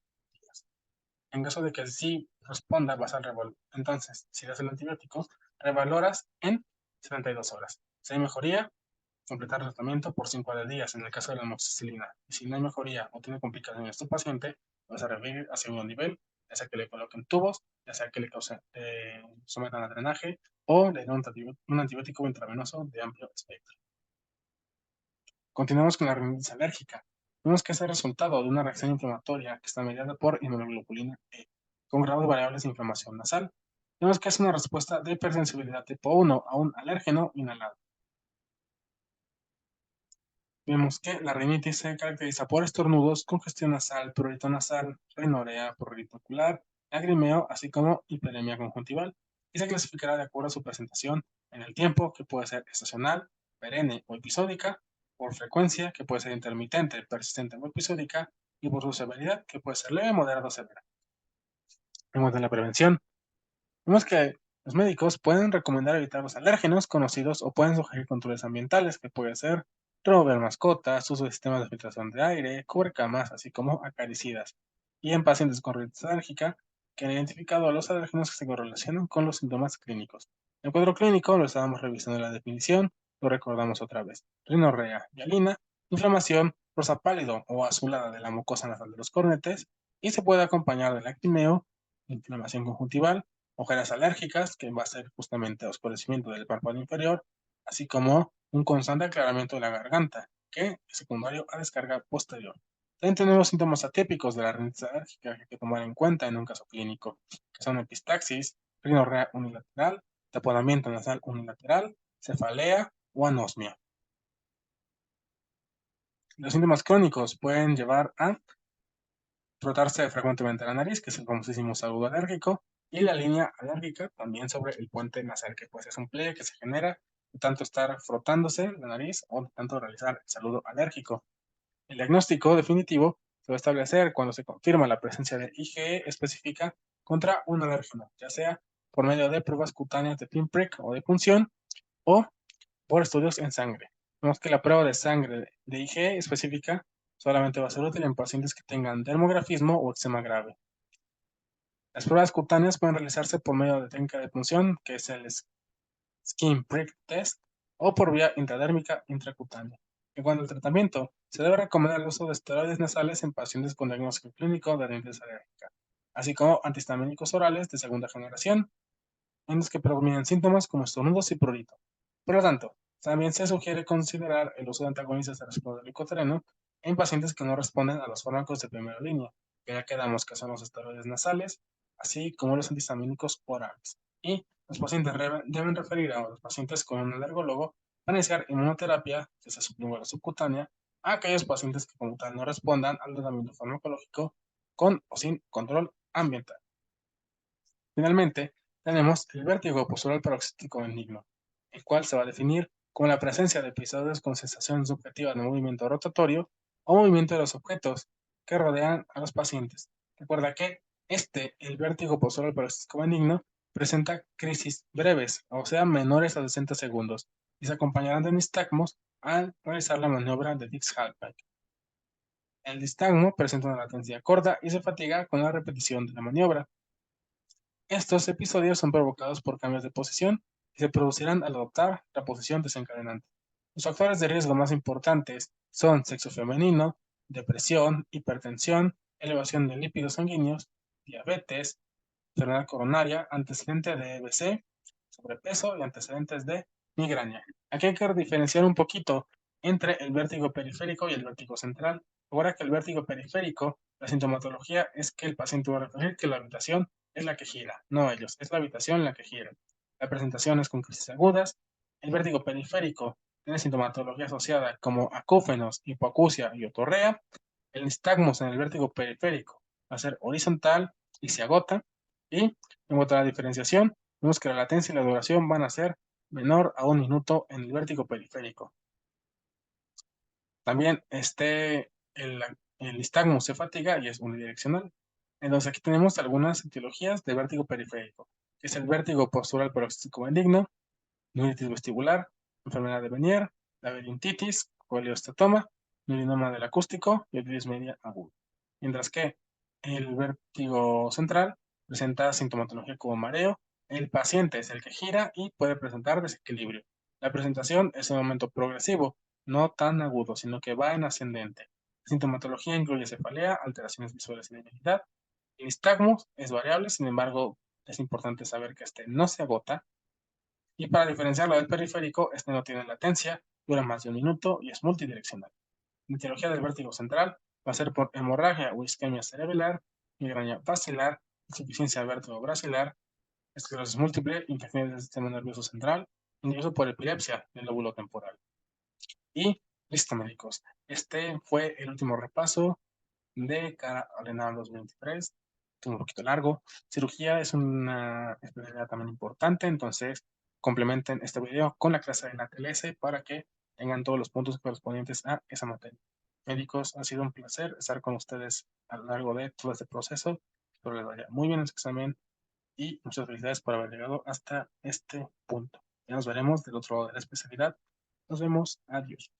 En caso de que sí responda, vas al revol. Entonces, si das el antibiótico, revaloras en 72 horas. Si hay mejoría, completar el tratamiento por 5 a 10 días en el caso de la amoxicilina. Y si no hay mejoría o tiene complicaciones tu paciente, vas a referir a segundo nivel, ya sea que le coloquen tubos, ya sea que le sometan a drenaje o le den un antibiótico intravenoso de amplio espectro. Continuamos con la rinitis alérgica. Vemos que es el resultado de una reacción inflamatoria que está mediada por inmunoglobulina E, con grados variables de inflamación nasal. Vemos que es una respuesta de hipersensibilidad tipo 1 a un alérgeno inhalado. Vemos que la rinitis se caracteriza por estornudos, congestión nasal, prurito nasal, rinorea, prurito ocular, lagrimeo, así como hiperemia conjuntival, y se clasificará de acuerdo a su presentación en el tiempo, que puede ser estacional, perenne o episódica, por frecuencia, que puede ser intermitente, persistente o episódica, y por su severidad, que puede ser leve, moderada o severa. Vemos en la prevención. Vemos que los médicos pueden recomendar evitar los alérgenos conocidos o pueden sugerir controles ambientales, que puede ser rover mascotas, uso de sistemas de filtración de aire, cubrecamas, así como acaricidas. Y en pacientes con rinitis alérgica, que han identificado a los alérgenos que se correlacionan con los síntomas clínicos. El cuadro clínico lo estábamos revisando en la definición, lo recordamos otra vez. Rinorrea, hialina, inflamación, rosa pálido o azulada de la mucosa nasal de los cornetes, y se puede acompañar de lacrimeo, inflamación conjuntival, ojeras alérgicas, que va a ser justamente oscurecimiento del párpado inferior, así como un constante aclaramiento de la garganta, que es secundario a descarga posterior. También tenemos síntomas atípicos de la rinitis alérgica que hay que tomar en cuenta en un caso clínico, que son epistaxis, rinorrea unilateral, taponamiento nasal unilateral, cefalea o anosmia. Los síntomas crónicos pueden llevar a frotarse frecuentemente la nariz, que es el famosísimo saludo alérgico, y la línea alérgica también sobre el puente nasal, que pues es un pliegue que se genera de tanto estar frotándose la nariz o de tanto realizar el saludo alérgico. El diagnóstico definitivo se va a establecer cuando se confirma la presencia de IgE específica contra un alérgeno, ya sea por medio de pruebas cutáneas de pinprick o de punción o por estudios en sangre. Vemos que la prueba de sangre de IgE específica solamente va a ser útil en pacientes que tengan dermografismo o eczema grave. Las pruebas cutáneas pueden realizarse por medio de técnica de punción, que es el Skin Prick Test, o por vía intradérmica intracutánea. En cuanto al tratamiento, se debe recomendar el uso de esteroides nasales en pacientes con diagnóstico clínico de rinitis alérgica, así como antihistamínicos orales de segunda generación, en los que predominan síntomas como estornudos y prurito. Por lo tanto, También se sugiere considerar el uso de antagonistas del receptor del leucotrieno en pacientes que no responden a los fármacos de primera línea, que ya quedamos que son los esteroides nasales, así como los antihistamínicos orales. Y los pacientes deben referir a los pacientes con un alergólogo para iniciar inmunoterapia, que se suprime la subcutánea, a aquellos pacientes que como tal no respondan al tratamiento farmacológico con o sin control ambiental. Finalmente, tenemos el vértigo postural paroxístico benigno, el cual se va a definir como la presencia de episodios con sensación subjetiva de movimiento rotatorio o movimiento de los objetos que rodean a los pacientes. Recuerda que el vértigo postural paroxístico benigno, presenta crisis breves, o sea, menores a 60 segundos, y se acompañarán de nistagmos al realizar la maniobra de Dix-Hallpike. El nistagmo presenta una latencia corta y se fatiga con la repetición de la maniobra. Estos episodios son provocados por cambios de posición y se producirán al adoptar la posición desencadenante. Los factores de riesgo más importantes son sexo femenino, depresión, hipertensión, elevación de lípidos sanguíneos, diabetes, enfermedad coronaria, antecedente de EBC, sobrepeso y antecedentes de migraña. Aquí hay que diferenciar un poquito entre el vértigo periférico y el vértigo central. Ahora que el vértigo periférico, la sintomatología es que el paciente va a referir que la habitación es la que gira, no ellos, es la habitación la que gira. La presentación es con crisis agudas. El vértigo periférico tiene sintomatología asociada como acúfenos, hipoacusia y otorrea. El nistagmus en el vértigo periférico va a ser horizontal y se agota. Y en cuanto a la diferenciación, vemos que la latencia y la duración van a ser menor a 1 minuto en el vértigo periférico. También el nistagmus se fatiga y es unidireccional. Entonces aquí tenemos algunas etiologías de vértigo periférico, que es el vértigo postural paroxístico benigno, neuritis vestibular, enfermedad de Meniere, laberintitis, coleostatoma, neurinoma del acústico y otitis media aguda. Mientras que el vértigo central presenta sintomatología como mareo, el paciente es el que gira y puede presentar desequilibrio. La presentación es un momento progresivo, no tan agudo, sino que va en ascendente. La sintomatología incluye cefalea, alteraciones visuales y debilidad. El nistagmus es variable, sin embargo, es importante saber que este no se agota. Y para diferenciarlo del periférico, este no tiene latencia, dura más de 1 minuto y es multidireccional. La etiología del vértigo central va a ser por hemorragia o isquemia cerebral, migraña basilar, insuficiencia vértebro-basilar, esclerosis múltiple, infecciones del sistema nervioso central, incluso por epilepsia del lóbulo temporal. Y listo, médicos. Este fue el último repaso de cara al ENAM 2023. Es un poquito largo. Cirugía es una especialidad también importante, entonces complementen este video con la clase de la TLS para que tengan todos los puntos correspondientes a esa materia. Médicos, ha sido un placer estar con ustedes a lo largo de todo este proceso. Espero les vaya muy bien en su examen y muchas felicidades por haber llegado hasta este punto. Ya nos veremos del otro lado de la especialidad. Nos vemos. Adiós.